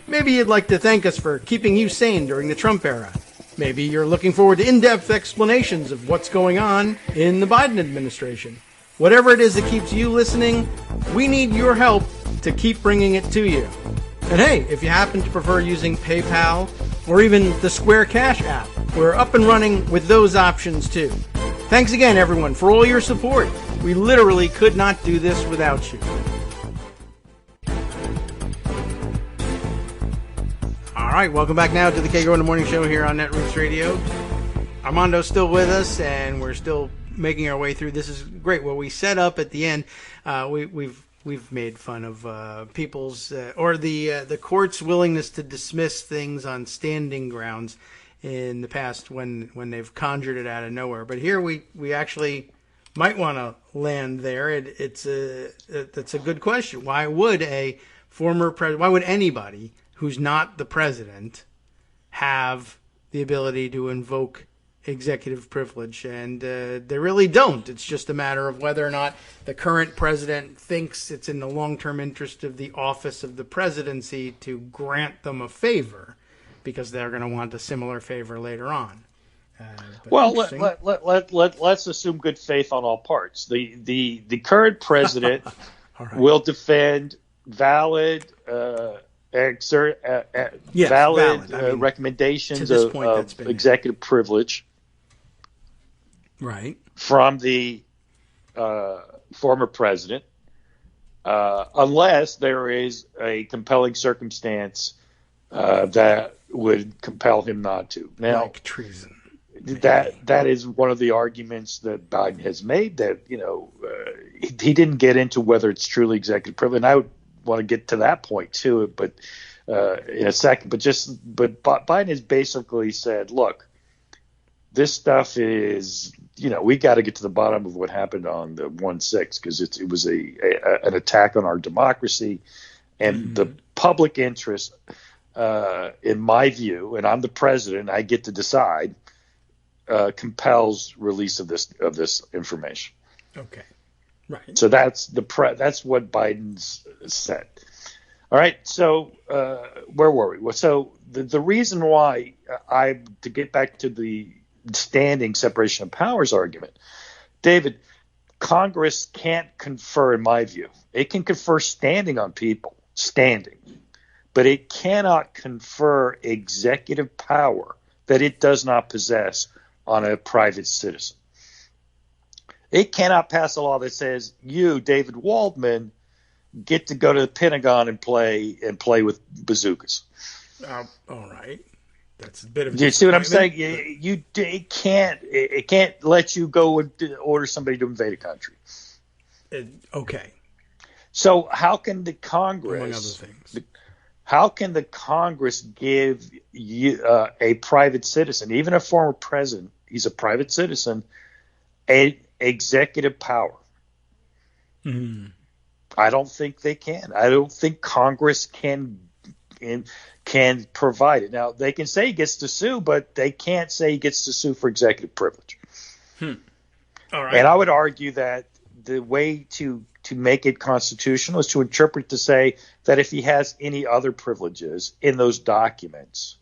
Maybe you'd like to thank us for keeping you sane during the Trump era. Maybe you're looking forward to in-depth explanations of what's going on in the Biden administration. Whatever it is that keeps you listening, we need your help to keep bringing it to you. And hey, if you happen to prefer using PayPal or even the Square Cash app, we're up and running with those options too. Thanks again, everyone, for all your support. We literally could not do this without you. All right, welcome back now to the Kagro in the Morning Show here on Netroots Radio. Armando's still with us, and we're still making our way through. This is great. What we set up at the end, we've made fun of people's or the court's willingness to dismiss things on standing grounds in the past when they've conjured it out of nowhere. But here we actually might want to land there. It's a good question. Why would a former president? Why would anybody who's not the president have the ability to invoke executive privilege? And they really don't. It's just a matter of whether or not the current president thinks it's in the long-term interest of the office of the presidency to grant them a favor, because they're going to want a similar favor later on.
Well, let's assume good faith on all parts. The current president
right.
will defend valid recommendations of executive privilege,
right,
from the former president, unless there is a compelling circumstance that would compel him not to. Now,
like treason.
That is one of the arguments that Biden has made, that he didn't get into whether it's truly executive privilege. And I would want to get to that point too, but in a second. But Biden has basically said, look, this stuff is, we got to get to the bottom of what happened on the 1-6, because it was an attack on our democracy, and the public interest, in my view, and I'm the president, I get to decide, compels release of this information.
Okay. Right.
So that's what Biden's said. All right. So where were we? Well, so the reason why to get back to the standing separation of powers argument, David, Congress can't confer, in my view. It can confer standing on people, but it cannot confer executive power that it does not possess on a private citizen. It cannot pass a law that says you, David Waldman, get to go to the Pentagon and play with bazookas.
All right, that's a bit of.
Do you see what I'm saying? It can't let you go and order somebody to invade a country.
Okay.
So how can the Congress,
among other things,
how can the Congress give you a private citizen, even a former president, he's a private citizen, executive power? I don't think they can. I don't think Congress can can provide it. Now, they can say he gets to sue, but they can't say he gets to sue for executive privilege.
All right.
And I would argue that the way to make it constitutional is to interpret to say that if he has any other privileges in those documents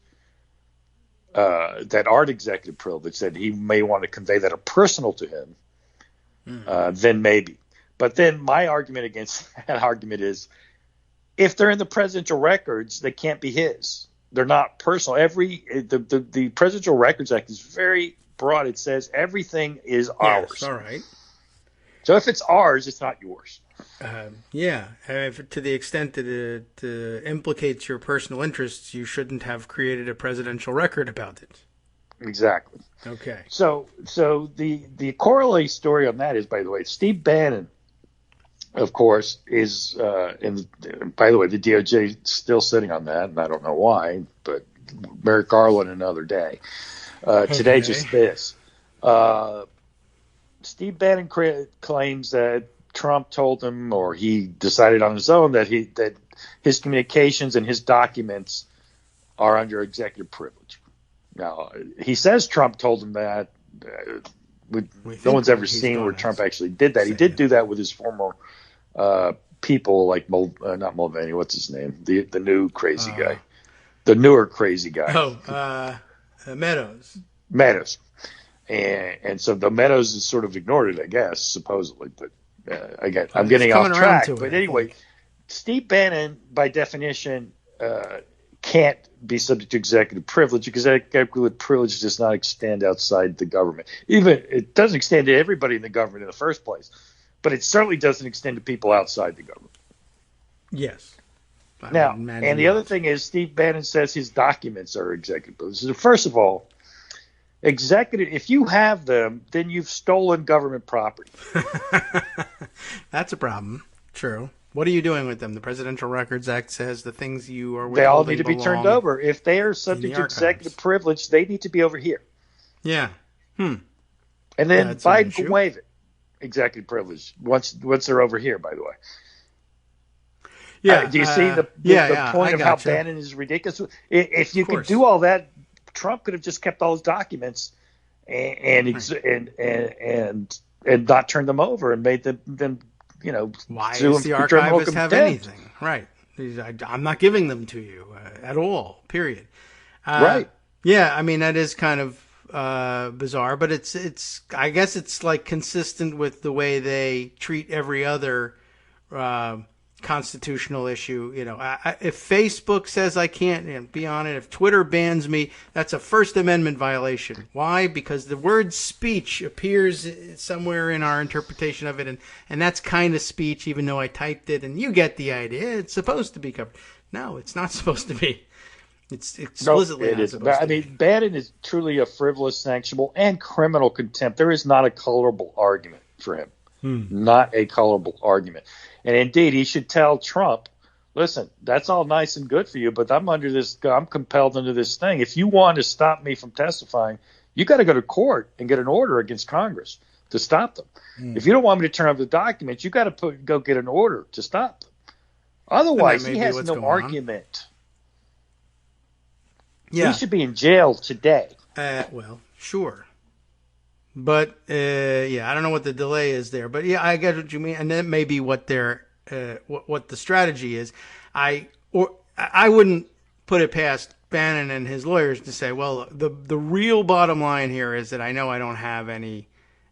that aren't executive privilege, that he may want to convey that are personal to him, then maybe. But then my argument against that argument is, if they're in the presidential records, they can't be his. They're not personal. The Presidential Records Act is very broad. It says everything is ours.
All right.
So if it's ours, it's not yours.
To the extent that it implicates your personal interests, you shouldn't have created a presidential record about it.
Exactly.
Okay.
So the corollary story on that is, by the way, Steve Bannon, of course, is by the way, the DOJ is still sitting on that, and I don't know why, but Merrick Garland another day. Today, just this. Steve Bannon claims that Trump told him, or he decided on his own, that his communications and his documents are under executive privilege. Now, he says Trump told him that. No one's ever seen where Trump actually did that. He did do that with his former people, like not Mulvaney. What's his name? The new crazy guy, the newer crazy guy.
Meadows.
Meadows. And so the Meadows has sort of ignored it, I guess, supposedly. But again, I'm getting off track. But anyway, Steve Bannon, by definition, can't be subject to executive privilege because executive privilege does not extend outside the government. Even it doesn't extend to everybody in the government in the first place, but it certainly doesn't extend to people outside the government.
Yes.
Now, and the other thing is, Steve Bannon says his documents are executive privilege. So first of all, if you have them, then you've stolen government property.
That's a problem. True. What are you doing with them? The Presidential Records Act says the things you are withholding
they all need to be turned over. If they are subject to executive privilege, they need to be over here.
Yeah.
And then Biden can waive it. Executive privilege once they're over here, by the way.
Yeah.
Do you see the point of how Bannon is ridiculous? If you could do all that, Trump could have just kept all his documents and not turned them over and made them
why does the archivist have anything? Right. I'm not giving them to you at all, period.
Right.
Yeah, I mean, that is kind of bizarre, but it's I guess it's like consistent with the way they treat every other constitutional issue. If Facebook says I can't be on it, if Twitter bans me, that's a First Amendment violation. Why? Because the word speech appears somewhere in our interpretation of it, and that's kind of speech, even though I typed it, and you get the idea. It's supposed to be covered. No, it's not supposed to be. It's explicitly not supposed to be. I mean,
Bannon is truly a frivolous, sanctionable, and criminal contempt. There is not a colorable argument for him. Not a colorable argument. And indeed, he should tell Trump, listen, that's all nice and good for you, but I'm compelled under this thing. If you want to stop me from testifying, you got to go to court and get an order against Congress to stop them. If you don't want me to turn over the documents, you got to go get an order to stop them. Otherwise, he has no argument.
Yeah.
He should be in jail today.
Well, sure. But, I don't know what the delay is there. But, yeah, I get what you mean. And that may be what what the strategy is. I wouldn't put it past Bannon and his lawyers to say, well, the real bottom line here is that I know I don't have any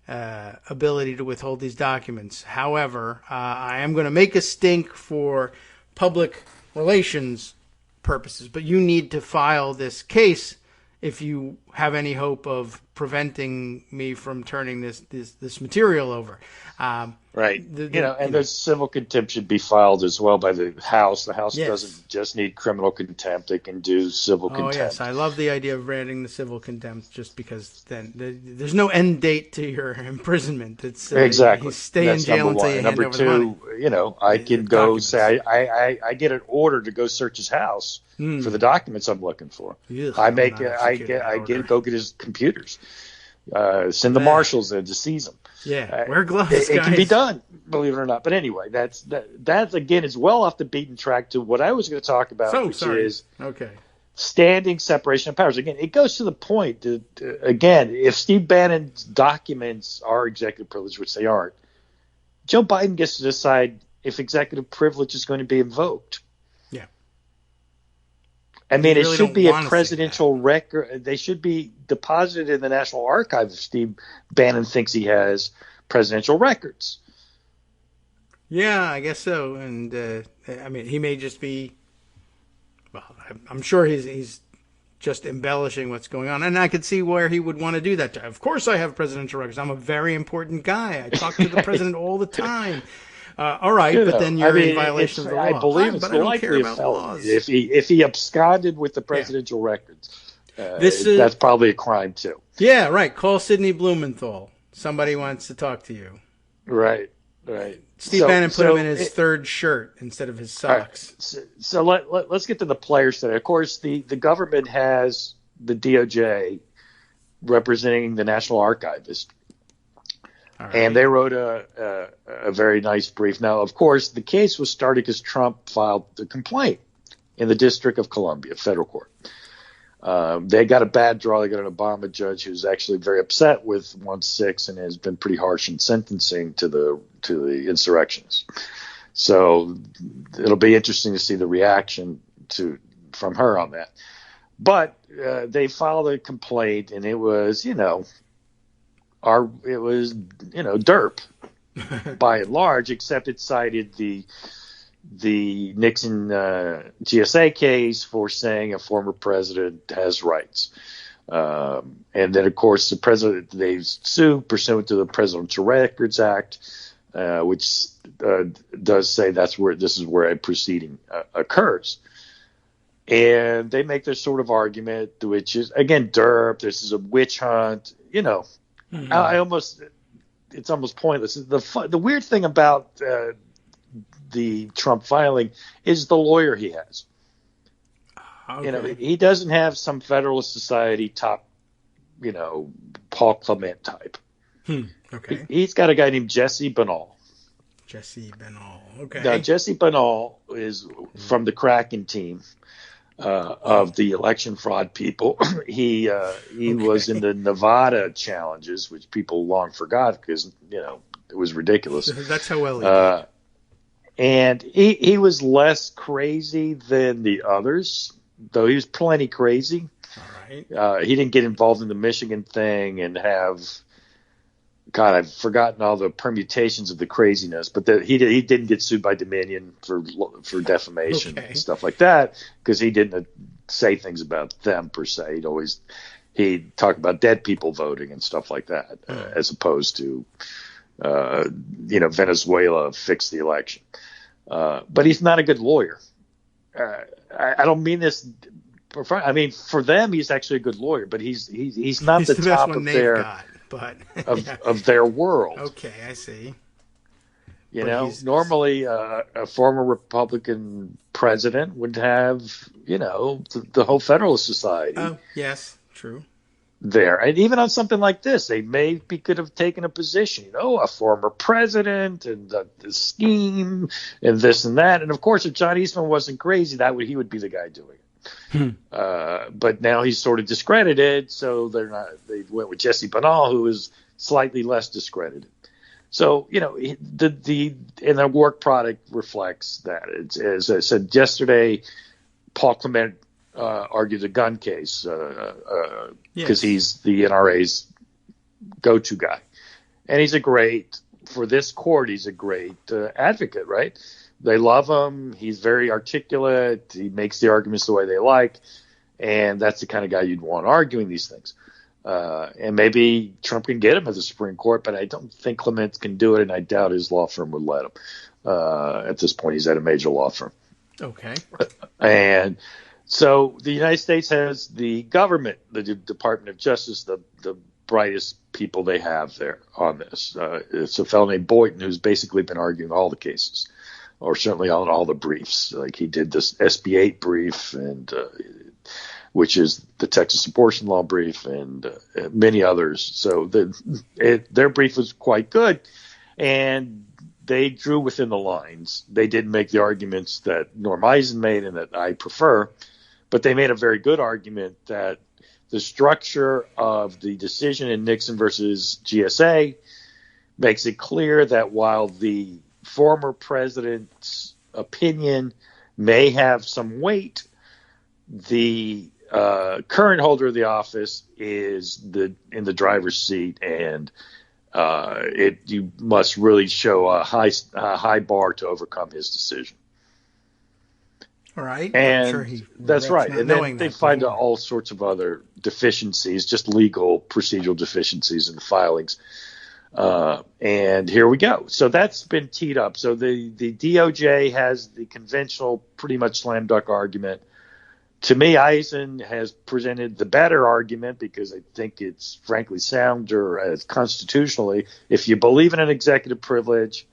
ability to withhold these documents. However, I am going to make a stink for public relations purposes. But you need to file this case if you have any hope of preventing me from turning this material over.
Right. The civil contempt should be filed as well by the House. The House doesn't just need criminal contempt. They can do civil contempt. Oh, yes.
I love the idea of granting the civil contempt just because then there's no end date to your imprisonment. It's
exactly.
You stay in jail until you hand over the money.
Number two, I can go say I get an order to go search his house for the documents I'm looking for.
Ugh,
go get his computers. Send the marshals in to seize them.
Yeah, wear gloves,
it
guys.
can be done, believe it or not. But anyway, that's again is well off the beaten track to what I was going to talk about, which is standing separation of powers. Again, it goes to the point that, again, if Steve Bannon's documents are executive privilege, which they aren't, Joe Biden gets to decide if executive privilege is going to be invoked.
Yeah.
I mean, it should be a presidential record. They should be deposited in the National Archive if Steve Bannon thinks he has presidential records.
Yeah, I guess so. And, I mean, he may just be, well, I'm sure he's just embellishing what's going on. And I could see where he would want to do that. Of course I have presidential records. I'm a very important guy. I talk to the president all the time. All right, but then you're in violation of the law.
I believe it's likely a felony. If he absconded with the presidential records, that's probably a crime too.
Yeah, right. Call Sidney Blumenthal. Somebody wants to talk to you.
Right.
Steve Bannon put him in his third shirt instead of his socks.
Right. So let's get to the players today. Of course, the government has the DOJ representing the National Archivist. Right. And they wrote a very nice brief. Now, of course, the case was started because Trump filed the complaint in the District of Columbia, federal court. They got a bad draw. They got an Obama judge who's actually very upset with 1-6 and has been pretty harsh in sentencing to the insurrectionists. So it'll be interesting to see the reaction from her on that. But they filed a complaint, and it was, derp by and large, except it cited the Nixon GSA case for saying a former president has rights. And then, of course, the president, they sued pursuant to the Presidential Records Act, which does say this is where a proceeding occurs. And they make this sort of argument, which is, again, derp. This is a witch hunt, it's almost pointless. The weird thing about the Trump filing is the lawyer he has. Okay. He doesn't have some Federalist Society top, Paul Clement type.
Okay.
He's got a guy named Jesse Binnall.
Okay.
Now, Jesse Binnall is from the Kraken team. Of the election fraud people. He was in the Nevada challenges, which people long forgot because, it was ridiculous.
That's how well he did.
And he was less crazy than the others, though he was plenty crazy.
All right.
He didn't get involved in the Michigan thing and have God, I've forgotten all the permutations of the craziness, but he didn't get sued by Dominion for defamation and stuff like that because he didn't say things about them per se. He'd talk about dead people voting and stuff like that, as opposed to Venezuela fixed the election. But he's not a good lawyer. I don't mean this. I mean, for them, he's actually a good lawyer, but he's not the top of their world.
Okay, I see.
Normally a former Republican president would have, the whole Federalist Society.
Oh, yes, true.
There. And even on something like this, they maybe could have taken a position, a former president and the scheme and this and that. And of course, if John Eastman wasn't crazy, he would be the guy doing it. But now he's sort of discredited, so they went with Jesse Binnall, who is slightly less discredited. So, the work product reflects that. It's, as I said yesterday, Paul Clement argued a gun case because he's the NRA's go-to guy. And for this court, he's a great advocate, right? They love him. He's very articulate. He makes the arguments the way they like. And that's the kind of guy you'd want arguing these things. And maybe Trump can get him at the Supreme Court, but I don't think Clement can do it, and I doubt his law firm would let him. At this point, he's at a major law firm.
Okay.
And so the United States has the government, the Department of Justice, the brightest people they have there on this. It's a fellow named Boynton who's basically been arguing all the cases, or certainly on all the briefs. Like he did this SB 8 brief and which is the Texas abortion law brief and many others. So their brief was quite good, and they drew within the lines. They didn't make the arguments that Norm Eisen made and that I prefer, but they made a very good argument that the structure of the decision in Nixon versus GSA makes it clear that while the former president's opinion may have some weight, the current holder of the office is in the driver's seat, and you must really show a high bar to overcome his decision.
All right.
And
sure
that's right. And then they find all sorts of other deficiencies, just legal procedural deficiencies in the filings. And here we go. So that's been teed up. So the DOJ has the conventional pretty much slam dunk argument. To me, Eisen has presented the better argument because I think it's frankly sounder constitutionally. If you believe in an executive privilege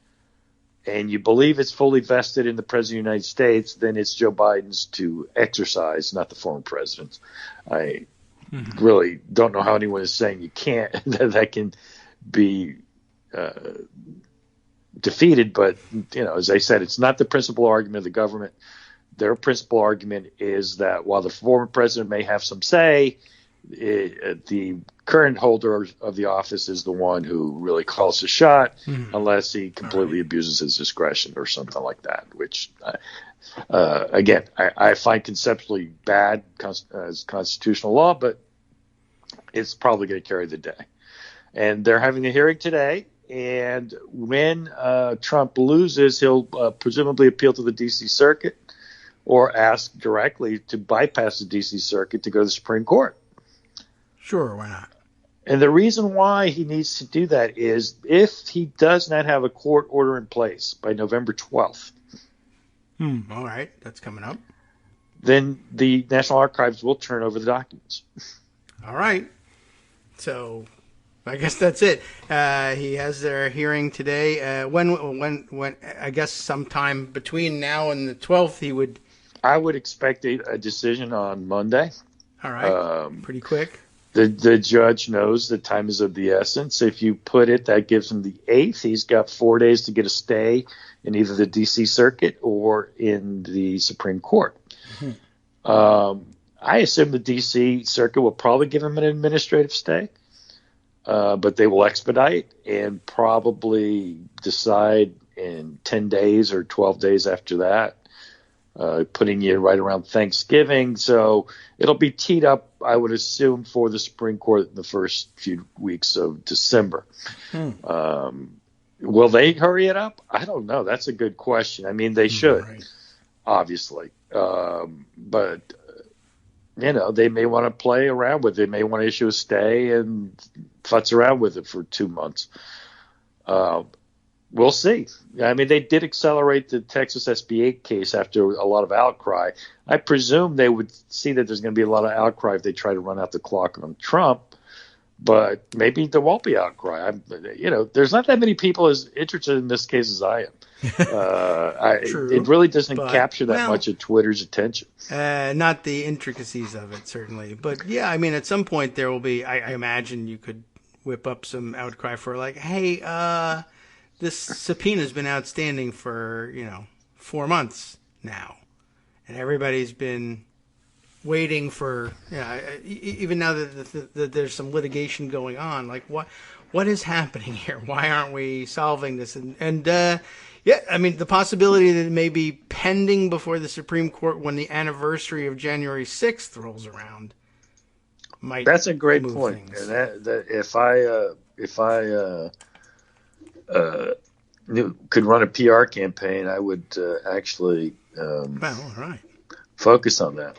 and you believe it's fully vested in the President of the United States, then it's Joe Biden's to exercise, not the former president's. I really don't know how anyone is saying you can't, that can be defeated. But, as I said, it's not the principal argument of the government. Their principal argument is that while the former president may have some say, the current holder of the office is the one who really calls the shot, unless he completely abuses his discretion or something like that, which, again, I find conceptually bad as constitutional law, but it's probably going to carry the day. And they're having a hearing today, and when Trump loses, he'll presumably appeal to the D.C. Circuit or ask directly to bypass the D.C. Circuit to go to the Supreme Court.
Sure, why not?
And the reason why he needs to do that is if he does not have a court order in place by November 12th.
All right, that's coming up.
Then the National Archives will turn over the documents.
All right. So I guess that's it. He has their hearing today. When I guess sometime between now and the 12th,
I would expect a decision on Monday.
All right. Pretty quick.
The judge knows that time is of the essence. If you put it, that gives him the 8th. He's got 4 days to get a stay in either the D.C. Circuit or in the Supreme Court. I assume the D.C. Circuit will probably give him an administrative stay, but they will expedite and probably decide in 10 days or 12 days after that, putting you right around Thanksgiving. So it'll be teed up, I would assume, for the Supreme Court in the first few weeks of December. Will they hurry it up? I don't know. That's a good question. I mean, they should, obviously. But, they may want to play around with it. They may want to issue a stay and futz around with it for 2 months. We'll see. I mean, they did accelerate the Texas SB 8 case after a lot of outcry. I presume they would see that there's going to be a lot of outcry if they try to run out the clock on Trump. But maybe there won't be outcry. There's not that many people as interested in this case as I am.
True,
it really doesn't capture that much of Twitter's attention.
Not the intricacies of it, certainly. But, yeah, I mean, at some point there will be, I imagine you could whip up some outcry for like, hey, this subpoena's been outstanding for, 4 months now. And everybody's been waiting for, even now that there's some litigation going on, like what is happening here? Why aren't we solving this? And I mean, the possibility that it may be pending before the Supreme Court when the anniversary of January 6th rolls around might.
That's a great point. And that if I could run a PR campaign, I would actually
all right.
focus on that.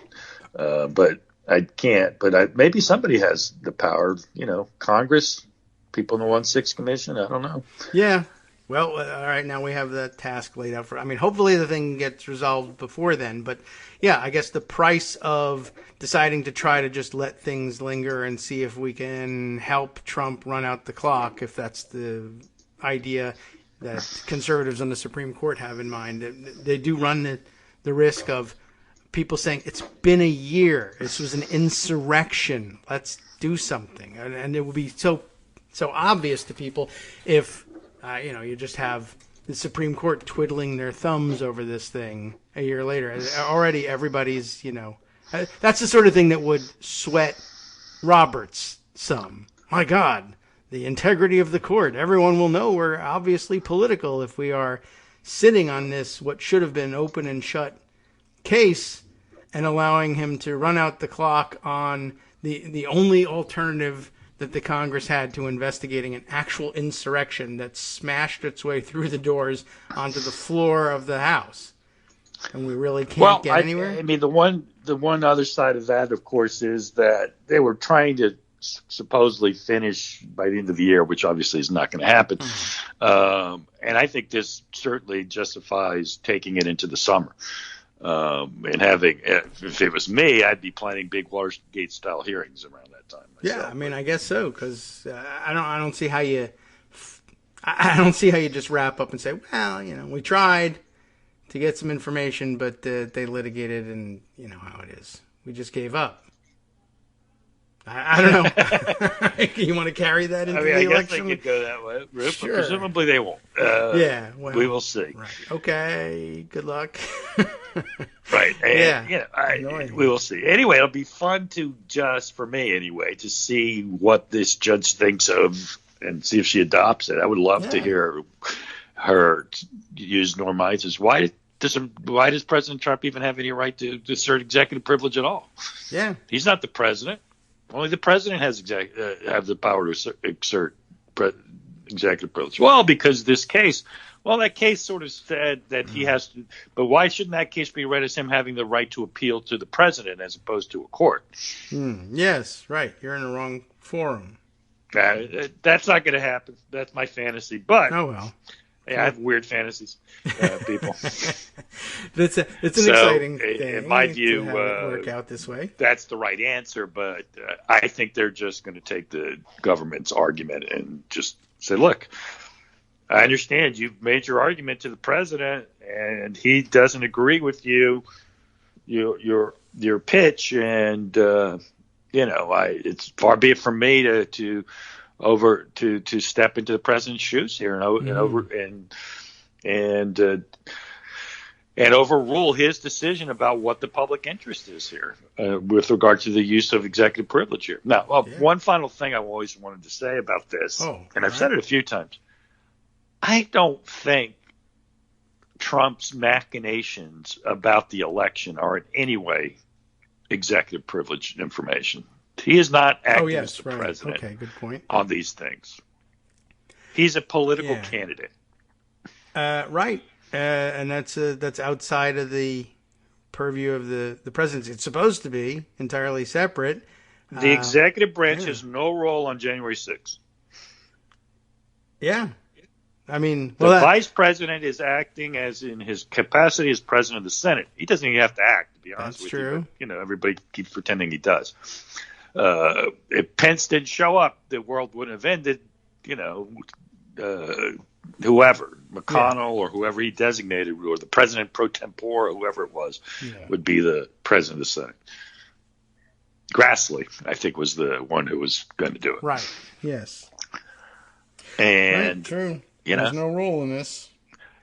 But I can't. But maybe somebody has the power. Congress, people in the 1-6 Commission. I don't know.
Yeah. Well, all right. Now we have the task laid out for. I mean, hopefully the thing gets resolved before then. But yeah, I guess the price of deciding to try to just let things linger and see if we can help Trump run out the clock, if that's the idea that conservatives on the Supreme Court have in mind, they do run the risk of people saying it's been a year. This was an insurrection. Let's do something. And it would be so obvious to people if, you just have the Supreme Court twiddling their thumbs over this thing a year later. Already everybody's, that's the sort of thing that would sweat Roberts some. My God, the integrity of the court. Everyone will know we're obviously political if we are sitting on this, what should have been open and shut case, and allowing him to run out the clock on the only alternative that the Congress had to investigating an actual insurrection that smashed its way through the doors onto the floor of the House. And we really can't get anywhere?
I mean, the one other side of that, of course, is that they were trying to supposedly finish by the end of the year, which obviously is not going to happen. And I think this certainly justifies taking it into the summer. And having, if it was me, I'd be planning big Watergate style hearings around that time myself.
Yeah, I mean, I guess so, because I don't see how you just wrap up and say, well, we tried to get some information, but they litigated, and you know how it is. We just gave up. I don't know. You want to carry that into the election? I guess
they could go that way.
Sure.
Presumably they won't.
We
will see.
Right. Okay. Good luck.
Right. And, we will see. Anyway, it'll be fun for me anyway, to see what this judge thinks of and see if she adopts it. I would love to hear her use Norm Eitz's. Why does President Trump even have any right to assert executive privilege at all?
Yeah.
He's not the president. Only the president has have the power to exert executive privilege. Well, because that case sort of said that he has to. But why shouldn't that case be read as him having the right to appeal to the president as opposed to a court?
Yes, right. You're in the wrong forum.
That's not going to happen. That's my fantasy. But I have weird fantasies, people.
It's an exciting thing.
In my view,
to have it work out this way.
That's the right answer. But I think they're just going to take the government's argument and just say, "Look, I understand you've made your argument to the president, and he doesn't agree with your pitch, and it's far be it from me to step into the president's shoes here and overrule his decision about what the public interest is here with regard to the use of executive privilege here." Now, one final thing I always wanted to say about this, and I've said it a few times, I don't think Trump's machinations about the election are in any way executive privilege information. He is not acting as the president
good point.
on these things. He's a political candidate.
Right. And that's outside of the purview of the presidency. It's supposed to be entirely separate.
The executive branch has no role on January 6th.
Yeah. I mean,
the vice president is acting as in his capacity as president of the Senate. He doesn't even have to act, to be honest with you. But, everybody keeps pretending he does. If Pence didn't show up, the world wouldn't have ended. Whoever, McConnell or whoever he designated, or the president pro tempore, or whoever it was, would be the president of the Senate. Grassley, I think, was the one who was going to do it.
Right. Yes.
And
true. There's no role in this.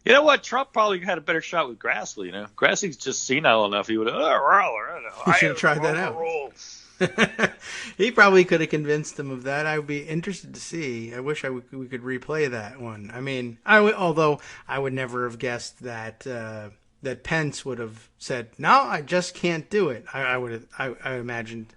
You know what? Trump probably had a better shot with Grassley. Grassley's just senile enough. He would have.
He should have tried that out. He probably could have convinced him of that. I would be interested to see. I wish we could replay that one. I mean, although I would never have guessed that Pence would have said, "No, I just can't do it." I imagined.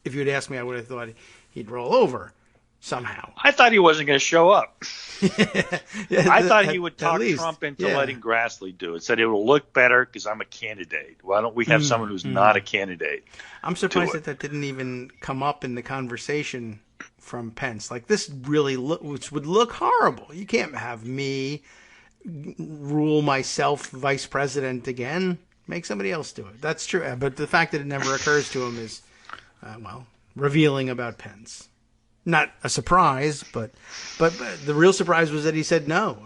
If you had asked me, I would have thought he'd roll over somehow.
I thought he wasn't going to show up. I thought he would talk Trump into letting Grassley do it. Said it will look better because I'm a candidate. Why don't we have someone who's not a candidate?
I'm surprised that didn't even come up in the conversation from Pence. Like, this really would look horrible. You can't have me rule myself vice president again. Make somebody else do it. That's true. But the fact that it never occurs to him is, revealing about Pence. Not a surprise, but the real surprise was that he said no.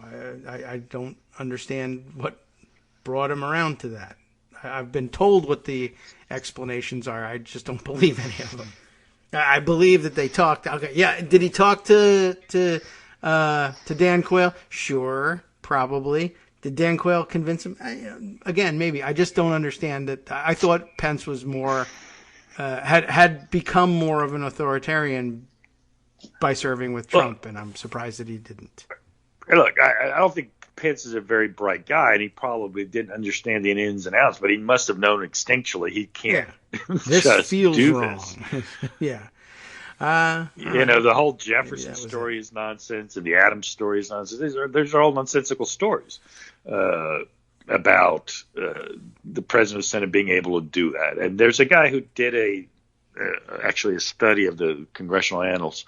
I don't understand what brought him around to that. I've been told what the explanations are. I just don't believe any of them. I believe that they talked. Okay, yeah. Did he talk to Dan Quayle? Sure, probably. Did Dan Quayle convince him? Again, maybe. I just don't understand it. I thought Pence was more had become more of an authoritarian by serving with Trump, and I'm surprised that he didn't.
Look, I don't think Pence is a very bright guy, and he probably didn't understand the ins and outs, but he must have known instinctually he can't
this
just
feels
do
wrong.
this.
Yeah.
The whole Jefferson story is nonsense, and the Adams story is nonsense. These are all nonsensical stories about the president of the Senate being able to do that. And there's a guy who did actually a study of the congressional annals.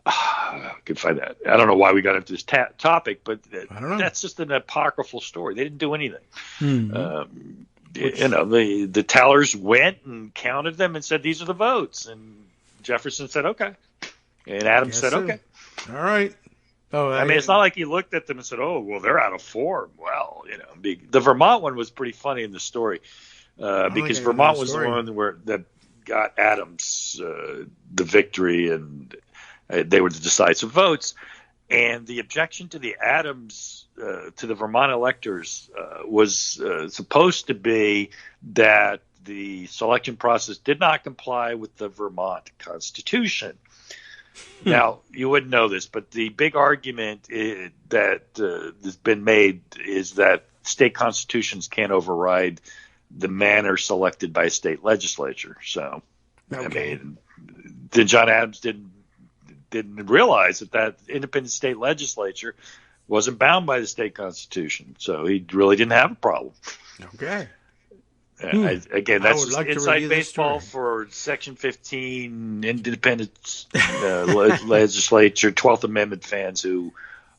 I could find that. I don't know why we got into this topic, but that's just an apocryphal story. They didn't do anything.
Mm-hmm.
The tellers went and counted them and said, these are the votes. And Jefferson said, okay. And Adams said, okay.
All right. Oh,
I mean, it's not like he looked at them and said, oh, well, they're out of form. Well, the Vermont one was pretty funny in the story because Vermont was the one that got Adams the victory, and they were the decisive votes. And the objection to the Adams, to the Vermont electors, was supposed to be that the selection process did not comply with the Vermont Constitution. Now, you wouldn't know this, but the big argument that has been made is that state constitutions can't override the manner selected by a state legislature. So, okay. I mean, then John Adams didn't realize that independent state legislature wasn't bound by the state constitution, so he really didn't have a problem.
Okay.
Again, that's just inside baseball for Section 15 independent legislature, 12th Amendment fans who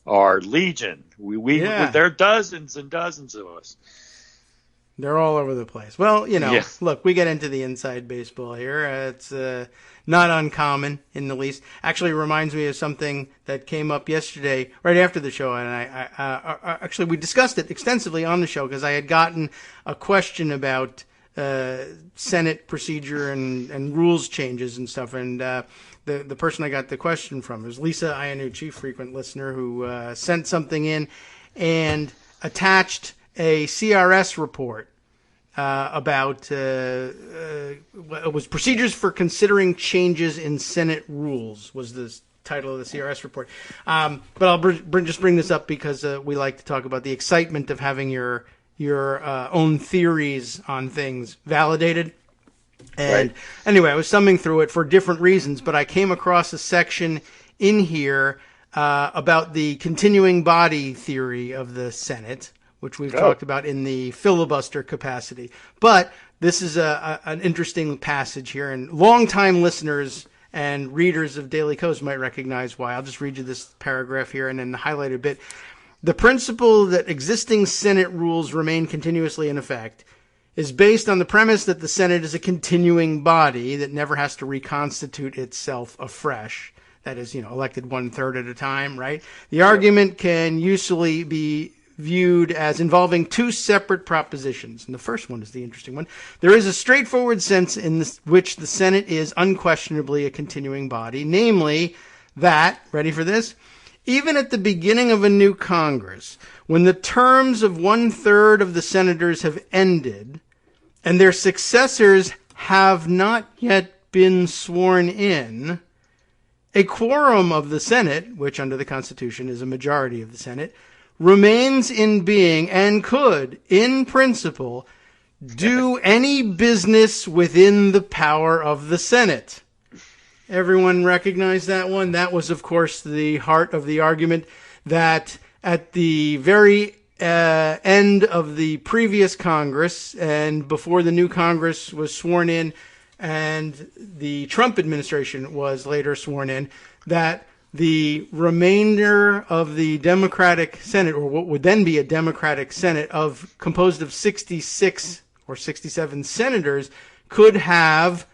are legion. There are dozens and dozens of us.
They're all over the place. Well, Look, we get into the inside baseball here. It's not uncommon in the least. Actually, it reminds me of something that came up yesterday, right after the show, and I we discussed it extensively on the show because I had gotten a question about Senate procedure and rules changes and stuff, and the person I got the question from was Lisa Iannucci, frequent listener, who sent something in and attached a CRS report about it was procedures for considering changes in Senate rules was the title of the CRS report. But I'll just bring this up because we like to talk about the excitement of having your own theories on things validated. And Anyway, I was thumbing through it for different reasons, but I came across a section in here about the continuing body theory of the Senate, which we've talked about in the filibuster capacity. But this is an interesting passage here, and longtime listeners and readers of Daily Kos might recognize why. I'll just read you this paragraph here and then highlight a bit. The principle that existing Senate rules remain continuously in effect is based on the premise that the Senate is a continuing body that never has to reconstitute itself afresh. That is, elected 1/3 at a time, right? The argument can usually be viewed as involving two separate propositions. And the first one is the interesting one. There is a straightforward sense in which the Senate is unquestionably a continuing body, namely that, ready for this, even at the beginning of a new Congress, when the terms of 1/3 of the senators have ended and their successors have not yet been sworn in, a quorum of the Senate, which under the Constitution is a majority of the Senate, remains in being and could, in principle, do any business within the power of the Senate. Everyone recognize that one? That was, of course, the heart of the argument that at the very end of the previous Congress and before the new Congress was sworn in and the Trump administration was later sworn in, that the remainder of the Democratic Senate, or what would then be a Democratic Senate composed of 66 or 67 senators, could have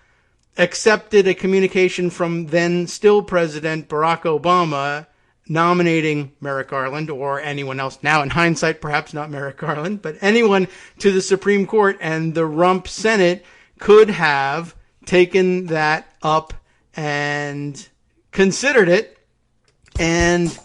accepted a communication from then still President Barack Obama nominating Merrick Garland or anyone else. Now, in hindsight, perhaps not Merrick Garland, but anyone to the Supreme Court, and the Rump Senate could have taken that up and considered it and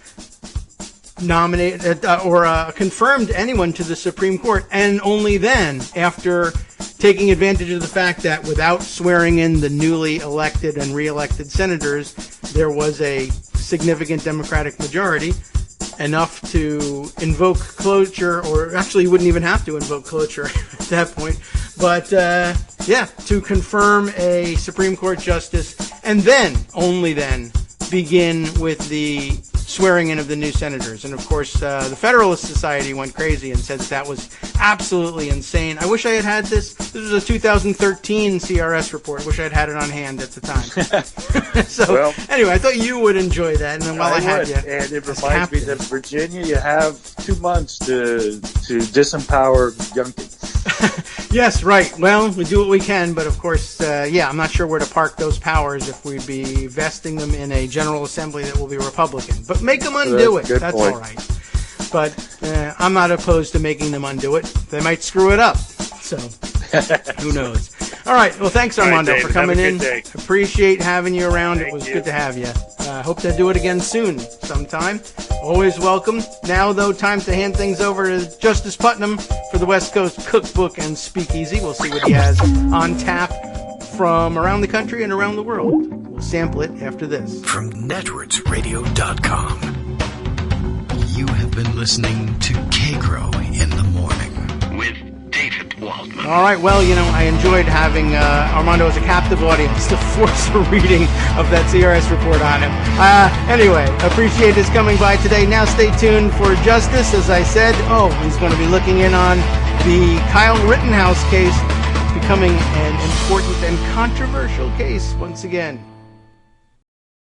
nominated or confirmed anyone to the Supreme Court. And only then, after taking advantage of the fact that without swearing in the newly elected and re-elected senators, there was a significant Democratic majority, enough to invoke cloture, or actually you wouldn't even have to invoke cloture at that point, but to confirm a Supreme Court justice, and then, only then, begin with the swearing in of the new senators. And of course, the Federalist Society went crazy and said that was absolutely insane. I wish I had this. This was a 2013 CRS report. I wish I had it on hand at the time. So, anyway, I thought you would enjoy that. And then while I had you,
and it reminds me that Virginia, you have 2 months to disempower young people.
Yes, right. Well, we do what we can, but of course, I'm not sure where to park those powers if we'd be vesting them in a General Assembly that will be Republican. But make them undo it. That's all right. But I'm not opposed to making them undo it. They might screw it up. So, who knows? All right. Well, thanks, Armando, for coming in. Appreciate having you around. It was good to have you. Hope to do it again soon sometime. Always welcome. Now, though, time to hand things over to Justice Putnam for the West Coast Cookbook and Speakeasy. We'll see what he has on tap from around the country and around the world. We'll sample it after this.
From netrootsradio.com, you have been listening to Kagro in the Morning with David Waldman.
All right, well, I enjoyed having Armando as a captive audience to force a reading of that CRS report on him. Anyway, appreciate his coming by today. Now stay tuned for Justice. As I said, he's going to be looking in on the Kyle Rittenhouse case, becoming an important and controversial case once again.